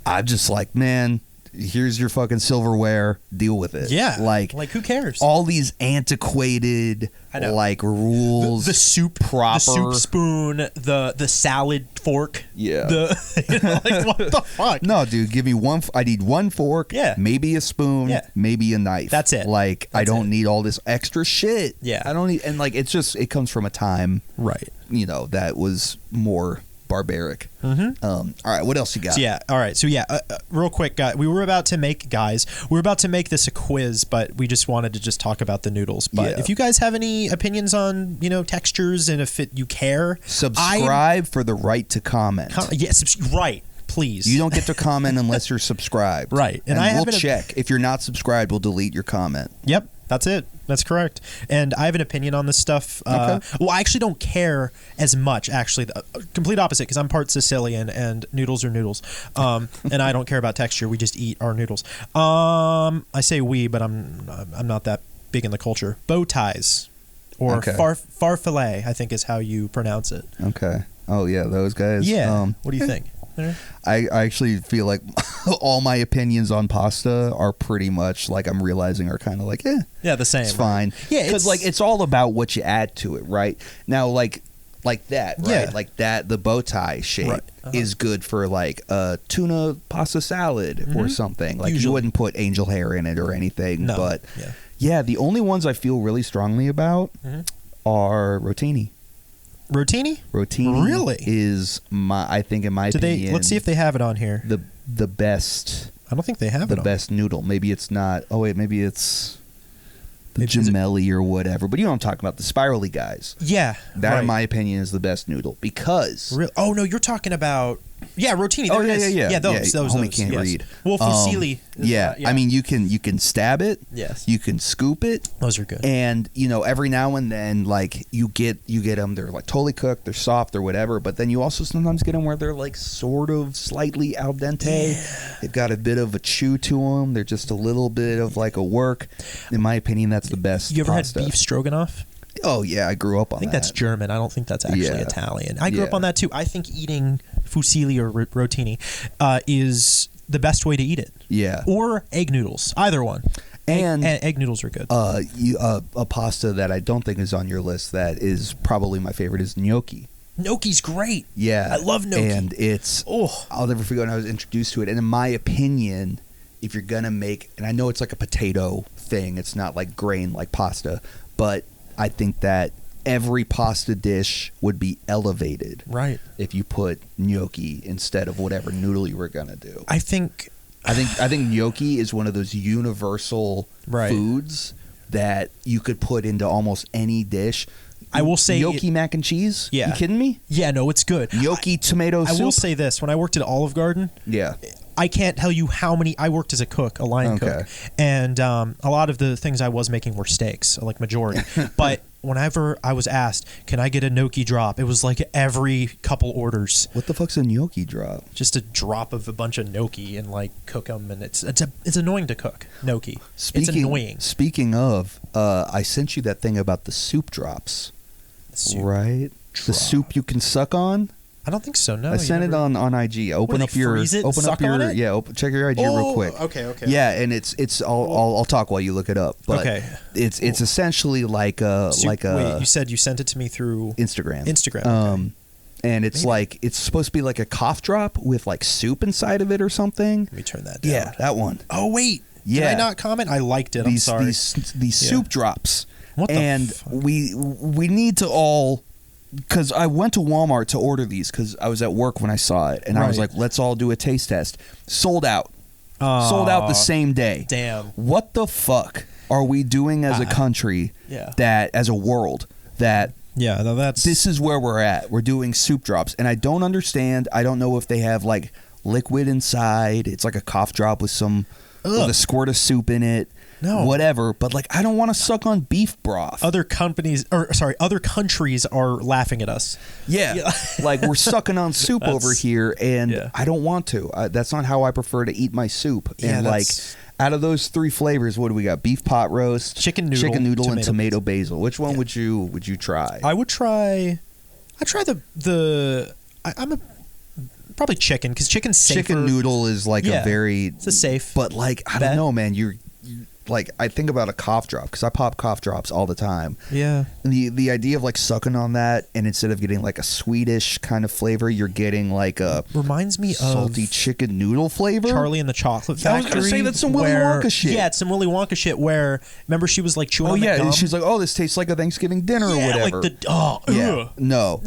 I'm just like, man, here's your fucking silverware. Deal with it. Yeah. Like who cares? All these antiquated like rules. The soup proper. The soup spoon. The salad fork. Yeah. Like what the fuck? No, dude, give me one. I need one fork. Yeah. Maybe a spoon. Yeah. Maybe a knife. That's it. Like I don't need all this extra shit. Yeah. I don't need, and like it comes from a time, right? That was more barbaric. All right, what else you got? Real quick, we were about to make this a quiz, but we just wanted to just talk about the noodles. But if you guys have any opinions on textures and if you care, subscribe for the right to comment. Right. Please. You don't get to comment unless you're subscribed. Right. And we'll check. If you're not subscribed, we'll delete your comment. Yep. That's it. That's correct. And I have an opinion on this stuff. Well, I actually don't care as much, actually. The complete opposite, because I'm part Sicilian, and noodles are noodles. And I don't care about texture. We just eat our noodles. I say we, but I'm not that big in the culture. Bow ties. Or farfalle, I think is how you pronounce it. Okay. Oh, yeah, those guys. Yeah. What do you think? I actually feel like all my opinions on pasta are pretty much like I'm realizing are kind of like the same. It's fine. Yeah, because like it's all about what you add to it, right? Now, like that, right? Yeah. Like that, the bow tie shape is good for like a tuna pasta salad or something. Like you wouldn't put angel hair in it or anything, but the only ones I feel really strongly about are rotini. Rotini really is I think in my opinion. Let's see if they have it on here. The best. I don't think they have the best noodle. Maybe it's not. Oh wait, maybe it's the gemelli or whatever. But you know what I'm talking about, the spirally guys. Yeah, that in my opinion is the best noodle because. Oh no, you're talking about. Yeah, rotini. Oh yeah. Those. Homie can't read. Well, fusilli. I mean, you can stab it. Yes. You can scoop it. Those are good. And every now and then, like you get them. They're like totally cooked. They're soft or whatever. But then you also sometimes get them where they're like sort of slightly al dente. Yeah. They've got a bit of a chew to them. They're just a little bit of like a work. In my opinion, that's the best. You ever pasta. had beef stroganoff? Oh yeah, I grew up on that. I think that's German. I don't think that's actually Italian. I grew up on that too. I think eating fusilli or rotini is the best way to eat it. Yeah. Or egg noodles. Either one. And egg noodles are good. A pasta that I don't think is on your list that is probably my favorite is gnocchi. Gnocchi's great. Yeah. I love gnocchi. And it's I'll never forget when I was introduced to it. And in my opinion, if you're gonna make, and I know it's like a potato thing. It's not like grain like pasta, but I think that every pasta dish would be elevated, right, if you put gnocchi instead of whatever noodle you were gonna do. I think gnocchi is one of those universal foods that you could put into almost any dish. I will say gnocchi mac and cheese. Yeah, you kidding me? Yeah, no, it's good. Gnocchi tomato soup. I will say this: when I worked at Olive Garden, I can't tell you how many. I worked as a cook, a line cook, and a lot of the things I was making were steaks, like majority. But whenever I was asked, "Can I get a gnocchi drop?" It was like every couple orders. What the fuck's a gnocchi drop? Just a drop of a bunch of gnocchi and like cook them, and it's annoying to cook gnocchi. It's annoying. Speaking of, I sent you that thing about the soup drops. Right? The soup you can suck on? I don't think so. No, I sent it on IG. Check your IG real quick. Okay. Yeah, and I'll talk while you look it up. But it's essentially like a Wait, you said you sent it to me through Instagram. Okay. And it's like it's supposed to be like a cough drop with like soup inside of it or something. Let me turn that down. Yeah, that one. Oh wait. Yeah. Did I not comment? I liked it. I'm sorry. These soup drops. What the fuck? we need to all, because I went to Walmart to order these because I was at work when I saw it, and I was like, let's all do a taste test. Sold out. Sold out the same day. Damn. What the fuck are we doing as a country, as a world, that this is where we're at. We're doing soup drops, and I don't understand. I don't know if they have like liquid inside. It's like a cough drop with a squirt of soup in it. No. Whatever, but like I don't want to suck on beef broth. Other countries are laughing at us. Yeah. Like we're sucking on soup over here, and I don't want to. That's not how I prefer to eat my soup. And like out of those three flavors, what do we got? Beef pot roast, chicken noodle, and tomato basil. Which one would you try? I would try. I try I'm probably chicken, because chicken's safer. Chicken noodle is like it's a safe. But like I don't know, man. You're like, I think about a cough drop because I pop cough drops all the time. Yeah. And the idea of like sucking on that, and instead of getting like a sweetish kind of flavor, you're getting like a reminds me salty of chicken noodle flavor. Charlie and the Chocolate Factory. I was gonna say that's some Willy Wonka shit. Yeah, it's some Willy Wonka shit. Where remember she was like chewing on the gum? And she's like, oh, this tastes like a Thanksgiving dinner or whatever. Like no,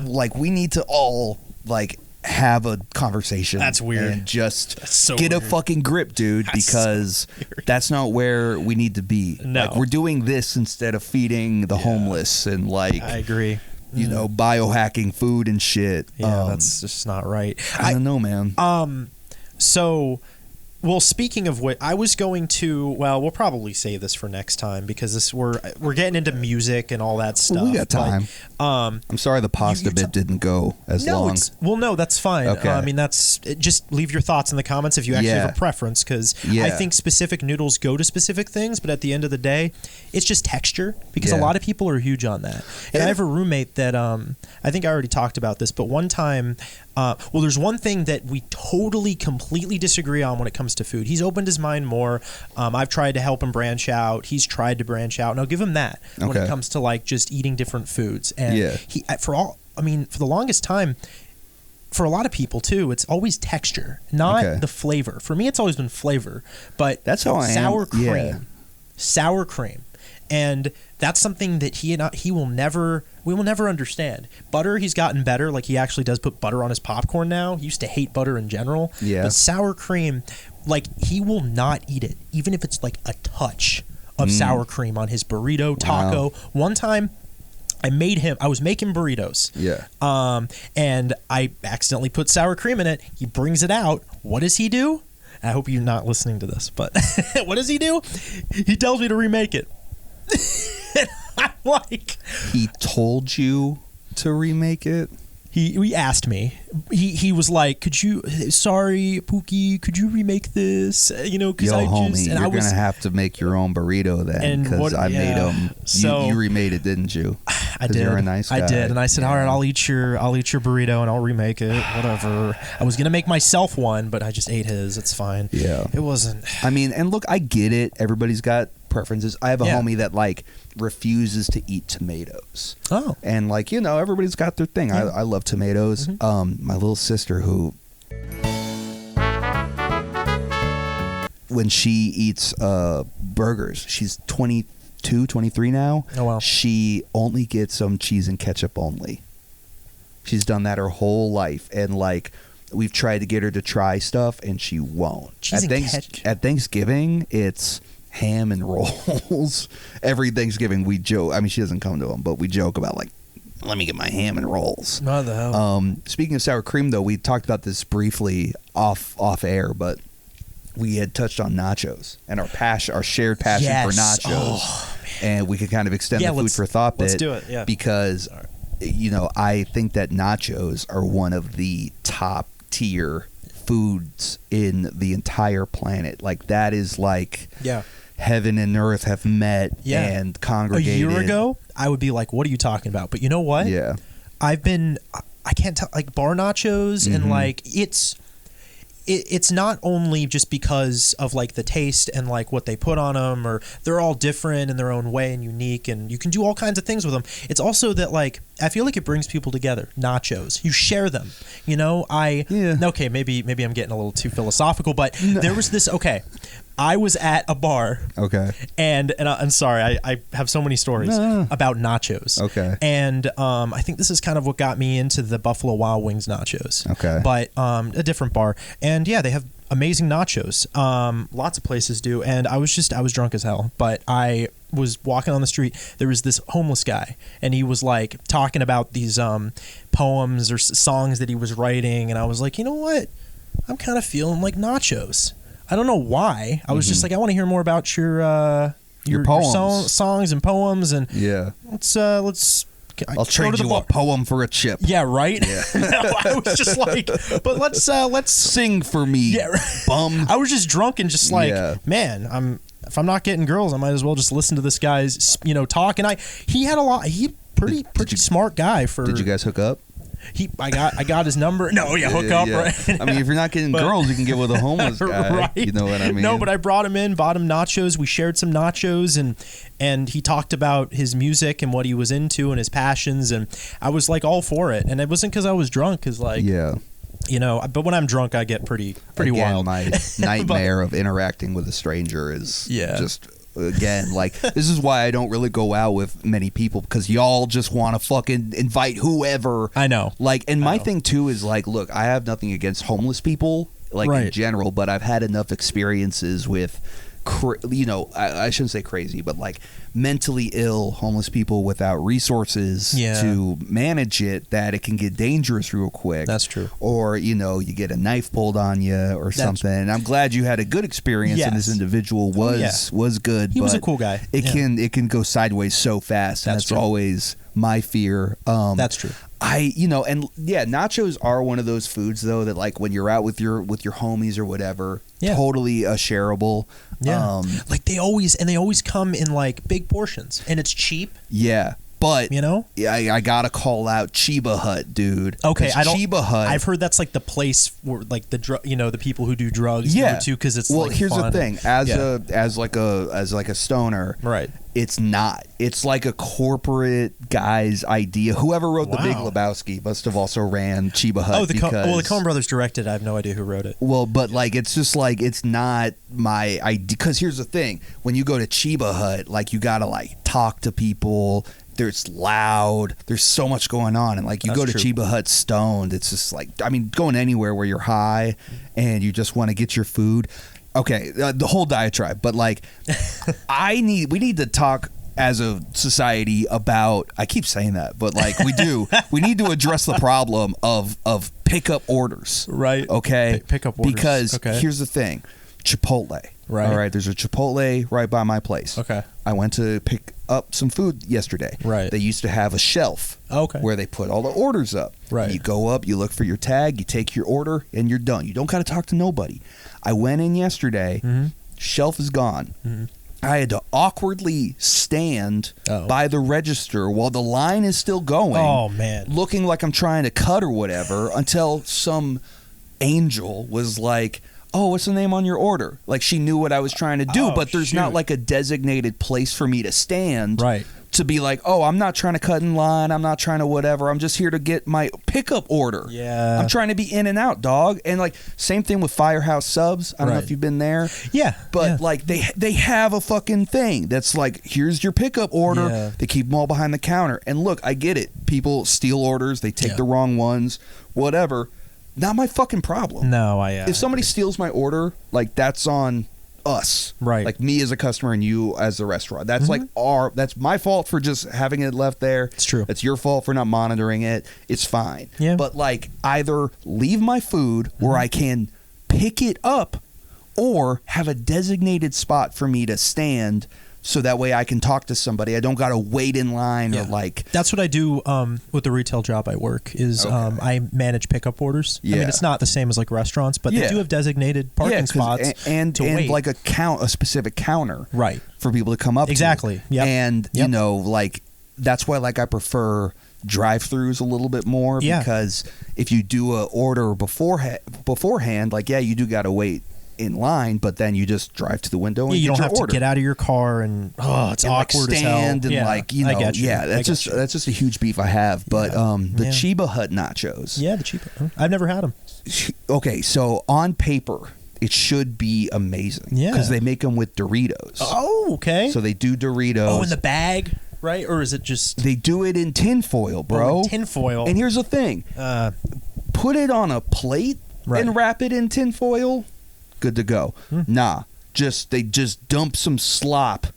like we need to all like have a conversation. That's weird. And just get a fucking grip, dude, because that's not where we need to be. No. Like, we're doing this instead of feeding the homeless and like I agree. Biohacking food and shit. Yeah, that's just not right. I don't know, man. Well, speaking of what, I was going to. Well, we'll probably save this for next time because we're getting into music and all that stuff. We got time. But, I'm sorry the pasta bit didn't go as long. No, that's fine. Okay. I mean, just leave your thoughts in the comments if you actually have a preference, because I think specific noodles go to specific things, but at the end of the day, it's just texture, because a lot of people are huge on that. And I have a roommate that I think I already talked about this, but one time. There's one thing that we totally, completely disagree on when it comes to food. He's opened his mind more. I've tried to help him branch out. He's tried to branch out, and I'll give him that when it comes to like just eating different foods. And for the longest time, for a lot of people too, it's always texture, not the flavor. For me, it's always been flavor. But that's how I am. Sour cream. And that's something that we will never understand. Butter, he's gotten better. Like, he actually does put butter on his popcorn now. He used to hate butter in general. Yeah. But sour cream, like, he will not eat it, even if it's like a touch of sour cream on his burrito, taco. Wow. One time, I was making burritos. Yeah. And I accidentally put sour cream in it. He brings it out. What does he do? I hope you're not listening to this, but what does he do? He tells me to remake it. And I'm like, he told you to remake it? He asked me. He was like, sorry, Pookie, could you remake this? Because homie, you're gonna have to make your own burrito then, because I made them. So you remade it, didn't you? I did. You're a nice guy. I did, and I said, all right, I'll eat your burrito and I'll remake it. Whatever. I was gonna make myself one, but I just ate his. It's fine. Yeah. It wasn't. I mean, and look, I get it. Everybody's got preferences. I have a homie that like refuses to eat tomatoes. Oh. And like, everybody's got their thing. I love tomatoes. My little sister who when she eats burgers, she's 22, 23 now. Oh, wow. She only gets some cheese and ketchup only. She's done that her whole life, and like we've tried to get her to try stuff, and she won't. Cheese and ketchup. At Thanksgiving, it's ham and rolls. Every Thanksgiving we joke. I mean, she doesn't come to them, but we joke about like, let me get my ham and rolls. What the hell? Speaking of sour cream, though, we talked about this briefly off air, but we had touched on nachos and our shared passion for nachos. Oh, and we could kind of extend the food for thought bit. Let's do it, yeah. Because, I think that nachos are one of the top tier foods in the entire planet. Like, that is like heaven and earth have met and congregated. A year ago, I would be like, what are you talking about? But you know what? Yeah. I can't tell, like bar nachos and like it's not only just because of like the taste and like what they put on them, or they're all different in their own way and unique, and you can do all kinds of things with them. It's also that like I feel like it brings people together. Nachos, you share them. Okay, maybe I'm getting a little too philosophical, but there was this. Okay, I was at a bar. Okay. And I'm sorry, I have so many stories about nachos. Okay. And I think this is kind of what got me into the Buffalo Wild Wings nachos. Okay. But a different bar. And yeah, they have amazing nachos. Lots of places do. And I was drunk as hell. But I was walking on the street. There was this homeless guy, and he was like talking about these poems or songs that he was writing. And I was like, you know what? I'm kind of feeling like nachos. I don't know why. I was just like, I want to hear more about your poems. Songs and poems, and I'll trade you a poem for a chip. Yeah, right. Yeah. I was just like, but let's sing for me. Yeah, right. Bum. I was just drunk and just like, man, if I'm not getting girls, I might as well just listen to this guy's talk. And he had a lot. Pretty smart guy. Did you guys hook up? I got his number. No, hook up, right? I mean, if you're not getting girls, you can get with a homeless guy. Right. You know what I mean? No, but I brought him in, bought him nachos. We shared some nachos, and he talked about his music and what he was into and his passions, and I was like all for it. And it wasn't because I was drunk, because like but when I'm drunk, I get pretty wild. My nightmare of interacting with a stranger is just. Again, like, this is why I don't really go out with many people, because y'all just want to fucking invite whoever. I know. Like, and my thing too is like, look, I have nothing against homeless people, like in general, but I've had enough experiences with, I shouldn't say crazy, but like mentally ill homeless people without resources to manage it, that it can get dangerous real quick. That's true. Or, you get a knife pulled on you or something. And I'm glad you had a good experience, and this individual was good. He was a cool guy. It can go sideways so fast. And that's always my fear. That's true. Nachos are one of those foods though that like when you're out with your homies or whatever, totally shareable. Yeah. Like they always come in like big portions, and it's cheap. Yeah. But I gotta call out Chiba Hut, dude. Okay, Chiba Hut. I've heard that's like the place where like the people who do drugs go to, because it's here's fun. the thing, as like a stoner, right? It's not. It's like a corporate guy's idea. Whoever wrote The Big Lebowski must have also ran Chiba Hut. The Coen brothers directed. I have no idea who wrote it. Well, but like it's just like it's not my idea. Because here's the thing: when you go to Chiba Hut, like you gotta like talk to people. There's loud. There's so much going on, and like you go to Chiba Hut stoned. It's just like, I mean, going anywhere where you're high and you just want to get your food. Okay, the whole diatribe, but like, we need to talk as a society about. I keep saying that, but like we do. We need to address the problem of pickup orders. Right. Okay. Pickup orders. Because here's the thing, Chipotle. Right. All right. There's a Chipotle right by my place. Okay. I went to pick up some food yesterday. Right. They used to have a shelf. Okay. Where they put all the orders up. Right. You go up, you look for your tag, you take your order, and you're done. You don't got to talk to nobody. I went in yesterday. Mm-hmm. Shelf is gone. Mm-hmm. I had to awkwardly stand by the register while the line is still going. Oh, man. Looking like I'm trying to cut or whatever, until some angel was like, oh, what's the name on your order? Like, she knew what I was trying to do, but there's not like a designated place for me to stand to be like, oh, I'm not trying to cut in line. I'm not trying to whatever. I'm just here to get my pickup order. Yeah. I'm trying to be in and out, dog. And like same thing with Firehouse Subs. I don't know if you've been there. Yeah. But like they have a fucking thing that's like, here's your pickup order. Yeah. They keep them all behind the counter. And look, I get it. People steal orders. They take the wrong ones. Whatever. Not my fucking problem. No, if somebody steals my order, like that's on us, right? Like me as a customer and you as the restaurant. That's like that's my fault for just having it left there. It's true. That's your fault for not monitoring it. It's fine. Yeah. But like either leave my food where I can pick it up or have a designated spot for me to stand so that way I can talk to somebody. I don't got to wait in line or like... That's what I do with the retail job I work is I manage pickup orders. Yeah. I mean, it's not the same as like restaurants, but they do have designated parking spots and wait. like a specific counter for people to come up to. Yep. And, you know, like that's why like I prefer drive-throughs a little bit more because if you do a order beforehand, like, you do got to wait in line, but then you just drive to the window and you don't have order. to get out of your car and it's awkward like stand as hell. And like, you know, I get you. That's just a huge beef I have. But the Chiba Hut nachos. Yeah, the Chiba. I've never had them. Okay, so on paper it should be amazing. Yeah, because they make them with Doritos. Oh, okay. So they do Doritos. Oh, in the bag, right? Or is it just? They do it in tinfoil, bro. Tinfoil. And here's the thing: put it on a plate and wrap it in tinfoil. Good to go. Nah, they just dump some slop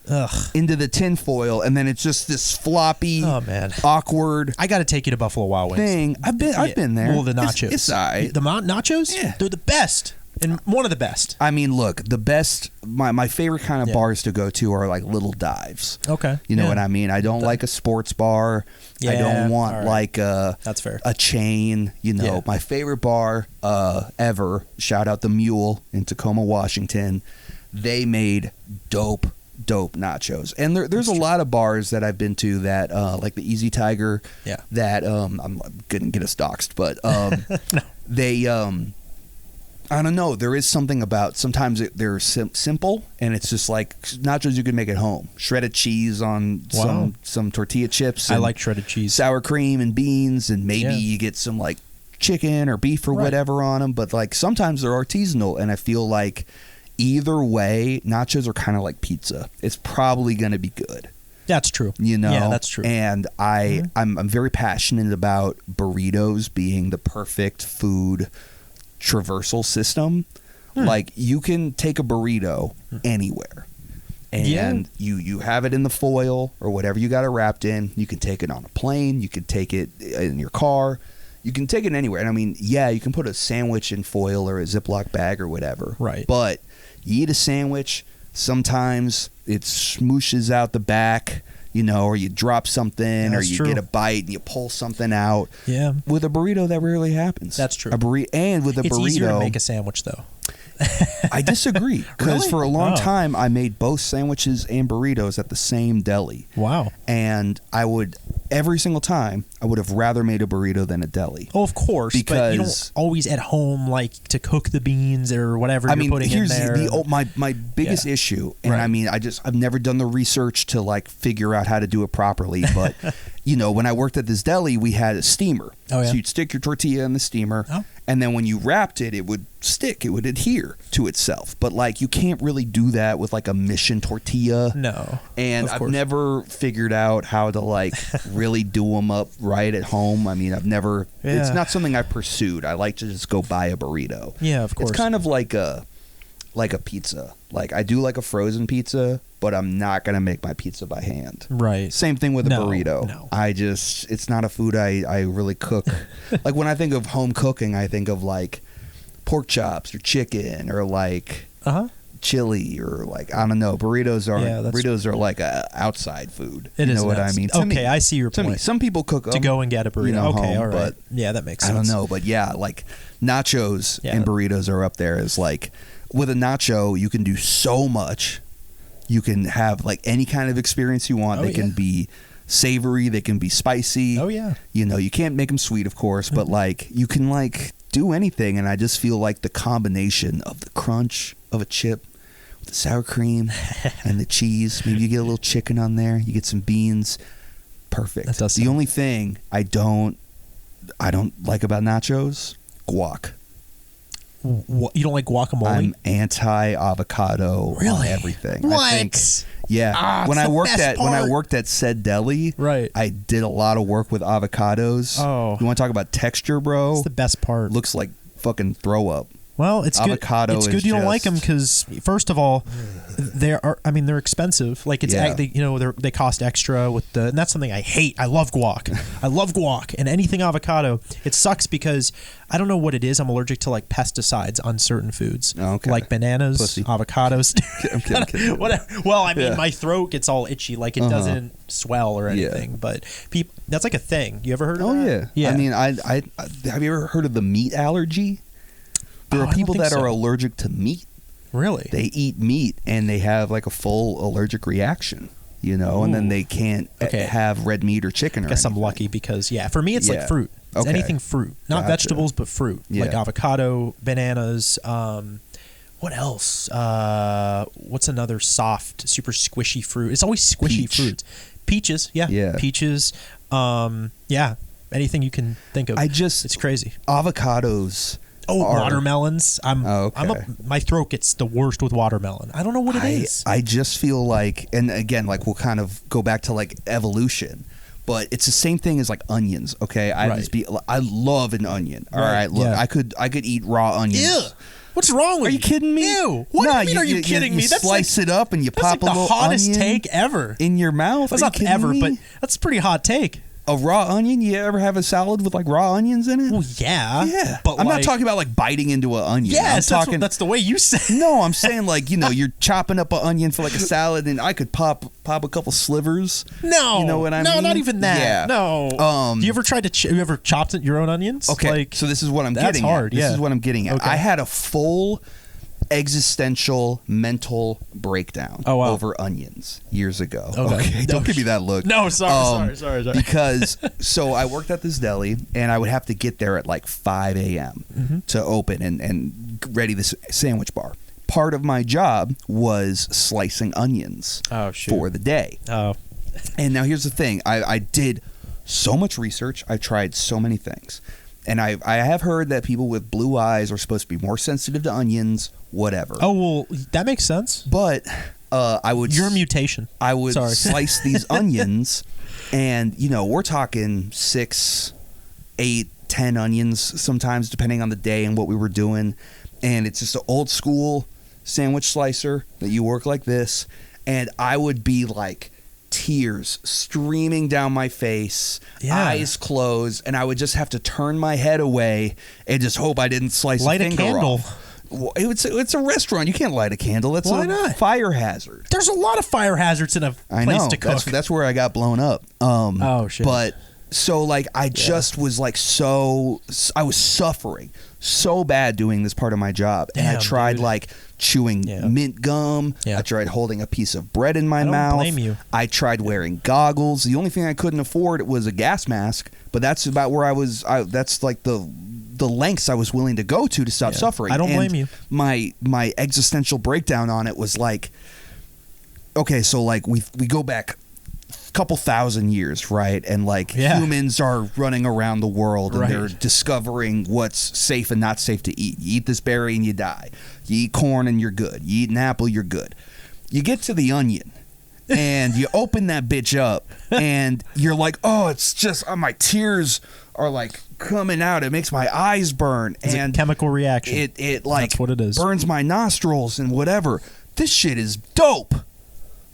into the tinfoil, and then it's just this floppy, awkward. I got to take you to Buffalo Wild Wings thing. I've been there. Well, the nachos. It's all right. The nachos. Yeah, they're the best. And one of the best. I mean, look, the best. My favorite kind of bars to go to are like little dives. Okay, you know what I mean. I don't like a sports bar. I don't want like that's fair. A chain. You know, my favorite bar ever. Shout out the Mule in Tacoma, Washington. They made dope nachos, and there's a lot of bars that I've been to that like the Easy Tiger. Yeah. That I'm gonna get us doxxed, but No. they I don't know. There is something about sometimes they're simple, and it's just like nachos you can make at home. Shredded cheese on some tortilla chips. I like shredded cheese. Sour cream and beans, and maybe you get some like chicken or beef or whatever on them. But like sometimes they're artisanal, and I feel like either way, nachos are kind of like pizza. It's probably going to be good. That's true. You know? Yeah, that's true. And I'm very passionate about burritos being the perfect food traversal system. Like you can take a burrito anywhere, and you have it in the foil or whatever you got it wrapped in. You can take it on a plane, you can take it in your car, you can take it anywhere. And I mean, you can put a sandwich in foil or a Ziploc bag or whatever, right? But you eat a sandwich, sometimes it smooshes out the back, you know, or you drop something, or you get a bite and you pull something out. Yeah. With a burrito, that rarely happens. That's true. And with a burrito, it's easier to make a sandwich, though. I disagree, because Really? for a long time I made both sandwiches and burritos at the same deli. Wow. And every single time I would have rather made a burrito than a deli. Oh, of course, but you don't always at home like to cook the beans or whatever you're putting in there. My biggest issue, and I mean, I've never done the research to like figure out how to do it properly, but you know, when I worked at this deli, we had a steamer. Oh, yeah. So you'd stick your tortilla in the steamer, and then when you wrapped it, it would stick, it would adhere to itself. But like, you can't really do that with like a Mission tortilla. No. And I've never figured out how to like really do them up right at home. I mean, I've never. It's not something I pursued. I like to just go buy a burrito. Yeah, of course. It's kind of like a pizza. Like I do like a frozen pizza, but I'm not gonna make my pizza by hand. Right. Same thing with a burrito. No. It's not a food I really cook. Like when I think of home cooking, I think of like pork chops or chicken or like chili or like, I don't know. Burritos are like a outside food. You know what I mean? I see your point. Some people cook them to go and get a burrito. home, all right. But yeah, that makes sense. I don't know, but like nachos and burritos are up there as like, with a nacho, you can do so much. You can have like any kind of experience you want. They can be savory, they can be spicy. Oh yeah. You know, you can't make them sweet, of course, but like you can like do anything. And I just feel like the combination of the crunch of a chip with the sour cream and the cheese. Maybe you get a little chicken on there. You get some beans. Perfect. That does the only thing I don't like about nachos, guac. What, you don't like guacamole? I'm anti-avocado on everything. What? I think, yeah. When I worked at said deli, right, I did a lot of work with avocados. Oh, you want to talk about texture, bro? It's the best part. Looks like fucking throw up. Well, it's avocado good. It's good you don't like them because, first of all, they're expensive. Like they cost extra with and that's something I hate. I love guac. I love guac and anything avocado. It sucks because I don't know what it is. I'm allergic to like pesticides on certain foods, like bananas, avocados. I'm kidding. Well, I mean, my throat gets all itchy. Like it doesn't swell or anything, but that's like a thing. You ever heard of that? Yeah. I mean, I have you ever heard of the meat allergy? There are people that are allergic to meat. Really? They eat meat and they have like a full allergic reaction, and then they can't have red meat or chicken or anything. I'm lucky because, for me it's like fruit. It's anything fruit. Not vegetables, but fruit. Like avocado, bananas, what else? What's another soft, super squishy fruit? It's always squishy fruits. Peaches, Peaches. Anything you can think of. It's crazy. Avocados. Watermelons. My throat gets the worst with watermelon. I don't know what it is. I just feel like, and again, like we'll kind of go back to like evolution, but it's the same thing as like onions. Okay, I love an onion. All right, look, I could eat raw onions. Ew. What's wrong with you? Are you kidding me? Ew. What do you mean? Are you kidding me? You slice it up and you pop a little onion. That's like the hottest take ever in your mouth. That's not ever, but that's a pretty hot take. A raw onion? You ever have a salad with like raw onions in it? Well, yeah. But I'm not talking about like biting into an onion. Yes, that's the way you say it. No, I'm saying like, you're chopping up an onion for like a salad and I could pop a couple slivers. No. You know what I mean? No, not even that. Yeah. No. Do you ever try to you ever chopped your own onions? Okay. So this is what I'm getting at. Hard, This is what I'm getting at. Okay. I had a full existential mental breakdown over onions years ago. Okay. Don't give me that look. No, sorry. Because so I worked at this deli and I would have to get there at like 5 a.m. to open and ready this sandwich bar. Part of my job was slicing onions for the day. And now here's the thing. I did so much research. I tried so many things. And I have heard that people with blue eyes are supposed to be more sensitive to onions, whatever. Oh, well, that makes sense. But I would... You're a mutation. I would slice these onions, and, we're talking 6, 8, 10 onions sometimes, depending on the day and what we were doing. And it's just an old school sandwich slicer that you work like this. And I would be like... tears streaming down my face, eyes closed, and I would just have to turn my head away and just hope I didn't slice light a finger candle off. Well, it's a restaurant. You can't light a candle. That's a fire hazard. There's a lot of fire hazards in a place to cook. That's where I got blown up. Oh shit! But so like I just was like I was suffering so bad doing this part of my job, and I tried like chewing mint gum. I tried holding a piece of bread in my mouth. I don't blame you. I tried wearing goggles. The only thing I couldn't afford was a gas mask, but that's about where I was. That's like the lengths I was willing to go to stop suffering. I don't blame you. My existential breakdown on it was like, okay, so like we go back couple thousand years, right? And like humans are running around the world and they're discovering what's safe and not safe to eat. You eat this berry and you die. You eat corn and you're good. You eat an apple, you're good. You get to the onion and you open that bitch up and you're like, oh, it's just my tears are like coming out. It makes my eyes burn. It's a chemical reaction. It like that's what it is. Burns my nostrils and whatever. This shit is dope.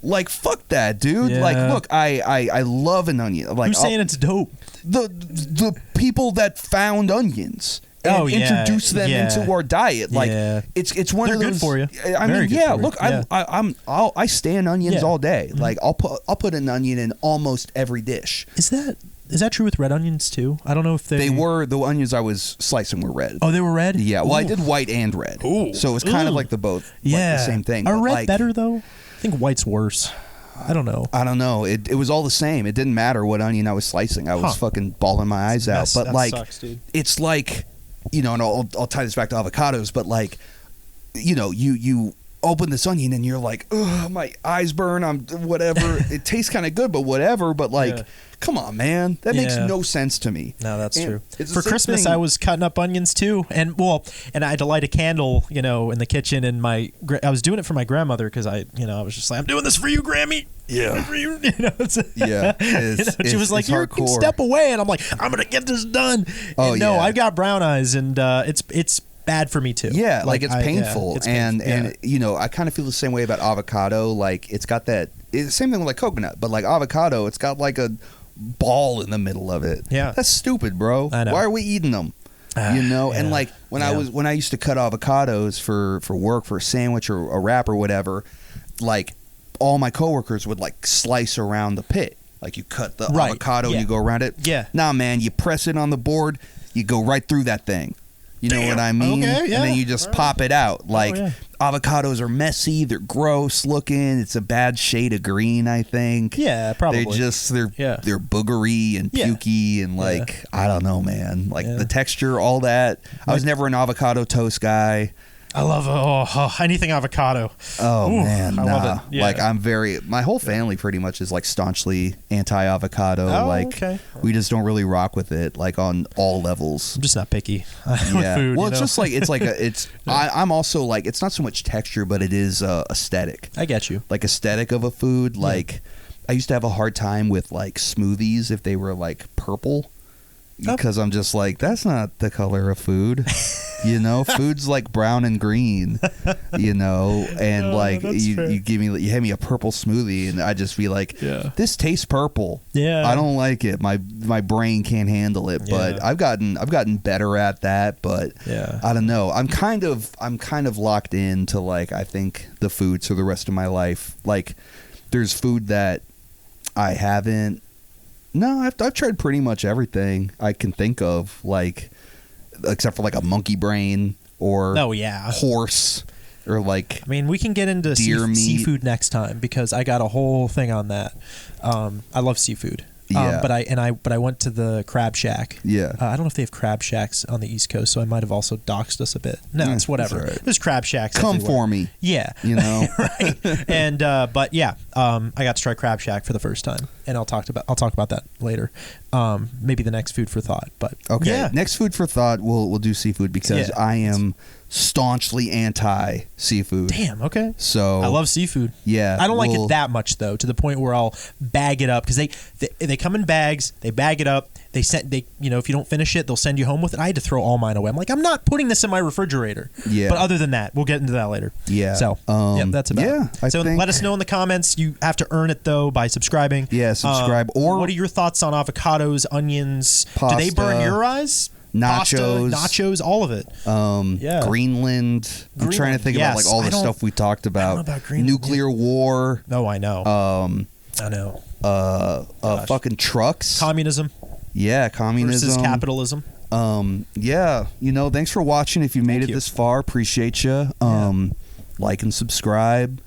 Like, fuck that, dude. Yeah. Like, look, I love an onion. Like, who's saying it's dope? The people that found onions and introduced them into our diet. Like, it's one of those. They're good for you. I mean, look, I stand onions all day. Mm-hmm. Like, I'll put an onion in almost every dish. Is that true with red onions too? I don't know if they were. The onions I was slicing were red. Oh, they were red? Yeah. Well, I did white and red. Ooh. So it was kind of like like the same thing. Are red better though? I think white's worse. I don't know. It was all the same. It didn't matter what onion I was slicing. I was fucking bawling my eyes out. But that like, sucks, dude. It's like, and I'll tie this back to avocados. But like, you open this onion and you're like, ugh, my eyes burn. I'm whatever. It tastes kind of good, but whatever. But like, come on, man, that makes no sense to me. No, that's true. It's For Christmas, I was cutting up onions too, and I had to light a candle, in the kitchen, and I was doing it for my grandmother because I was just like, I'm doing this for you, Grammy. Yeah. For you. She was like, you can step away, and I'm like, I'm gonna get this done. Oh, and no, I've got brown eyes, and it's bad for me too. Yeah, like it's painful. And I kind of feel the same way about avocado. Like it's got that same thing with like coconut, but like avocado, it's got like a ball in the middle of it. Yeah, that's stupid, bro. I know. Why are we eating them? And like when I used to cut avocados for work, for a sandwich or a wrap or whatever, like all my coworkers would like slice around the pit. Like you cut the avocado and you go around it. Yeah. Nah, man, you press it on the board, you go right through that thing. You know what I mean? Okay, yeah. And then you just pop it out. Like avocados are messy, they're gross looking. It's a bad shade of green, I think. Yeah, probably. They're boogery and pukey and like I don't know, man. Like the texture, all that. I was never an avocado toast guy. I love anything avocado. Oh, man, I love it. Yeah. Like my whole family pretty much is like staunchly anti-avocado. We just don't really rock with it like on all levels. I'm just not picky with food. Well, I'm also like, it's not so much texture, but it is aesthetic. I get you. Like aesthetic of a food. Like I used to have a hard time with like smoothies if they were like purple. Because I'm just like, that's not the color of food. Food's like brown and green, and like you hand me a purple smoothie and I just be like, this tastes purple. Yeah. I don't like it. My brain can't handle it, but I've gotten better at that, but I don't know. I'm kind of locked into like, I think the foods for the rest of my life. Like there's food that I haven't. No, I've tried pretty much everything I can think of, like except for like a monkey brain or horse or like. I mean, we can get into seafood next time because I got a whole thing on that. I love seafood. But I went to the Crab Shack. Yeah. I don't know if they have Crab Shacks on the East Coast, so I might have also doxed us a bit. No, it's whatever. Right. There's Crab Shacks. Come everywhere. For me. Yeah. Right. And I got to try Crab Shack for the first time, and I'll talk about that later. Maybe the next food for thought. But okay, next food for thought we'll do seafood because I am staunchly anti seafood. Damn. Okay. So I love seafood. Yeah. I don't like it that much though, to the point where I'll bag it up because they come in bags. They bag it up. If you don't finish it, they'll send you home with it. I had to throw all mine away. I'm like, I'm not putting this in my refrigerator. Yeah. But other than that, we'll get into that later. Yeah. So that's about it. So let us know in the comments. You have to earn it though by subscribing. Yeah, subscribe. Or what are your thoughts on avocados, onions? Pasta, do they burn your eyes? Nachos, nachos, all of it. Greenland. I'm trying to think about like all the stuff we talked about. I don't know about Greenland. Nuclear war. Oh, I know. I know. Fucking trucks. Communism. Yeah, communism versus capitalism. Thanks for watching. If you made it this far, appreciate you. Like and subscribe.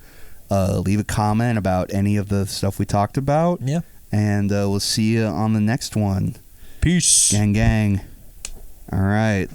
Leave a comment about any of the stuff we talked about. Yeah. And we'll see you on the next one. Peace. Gang, gang. All right.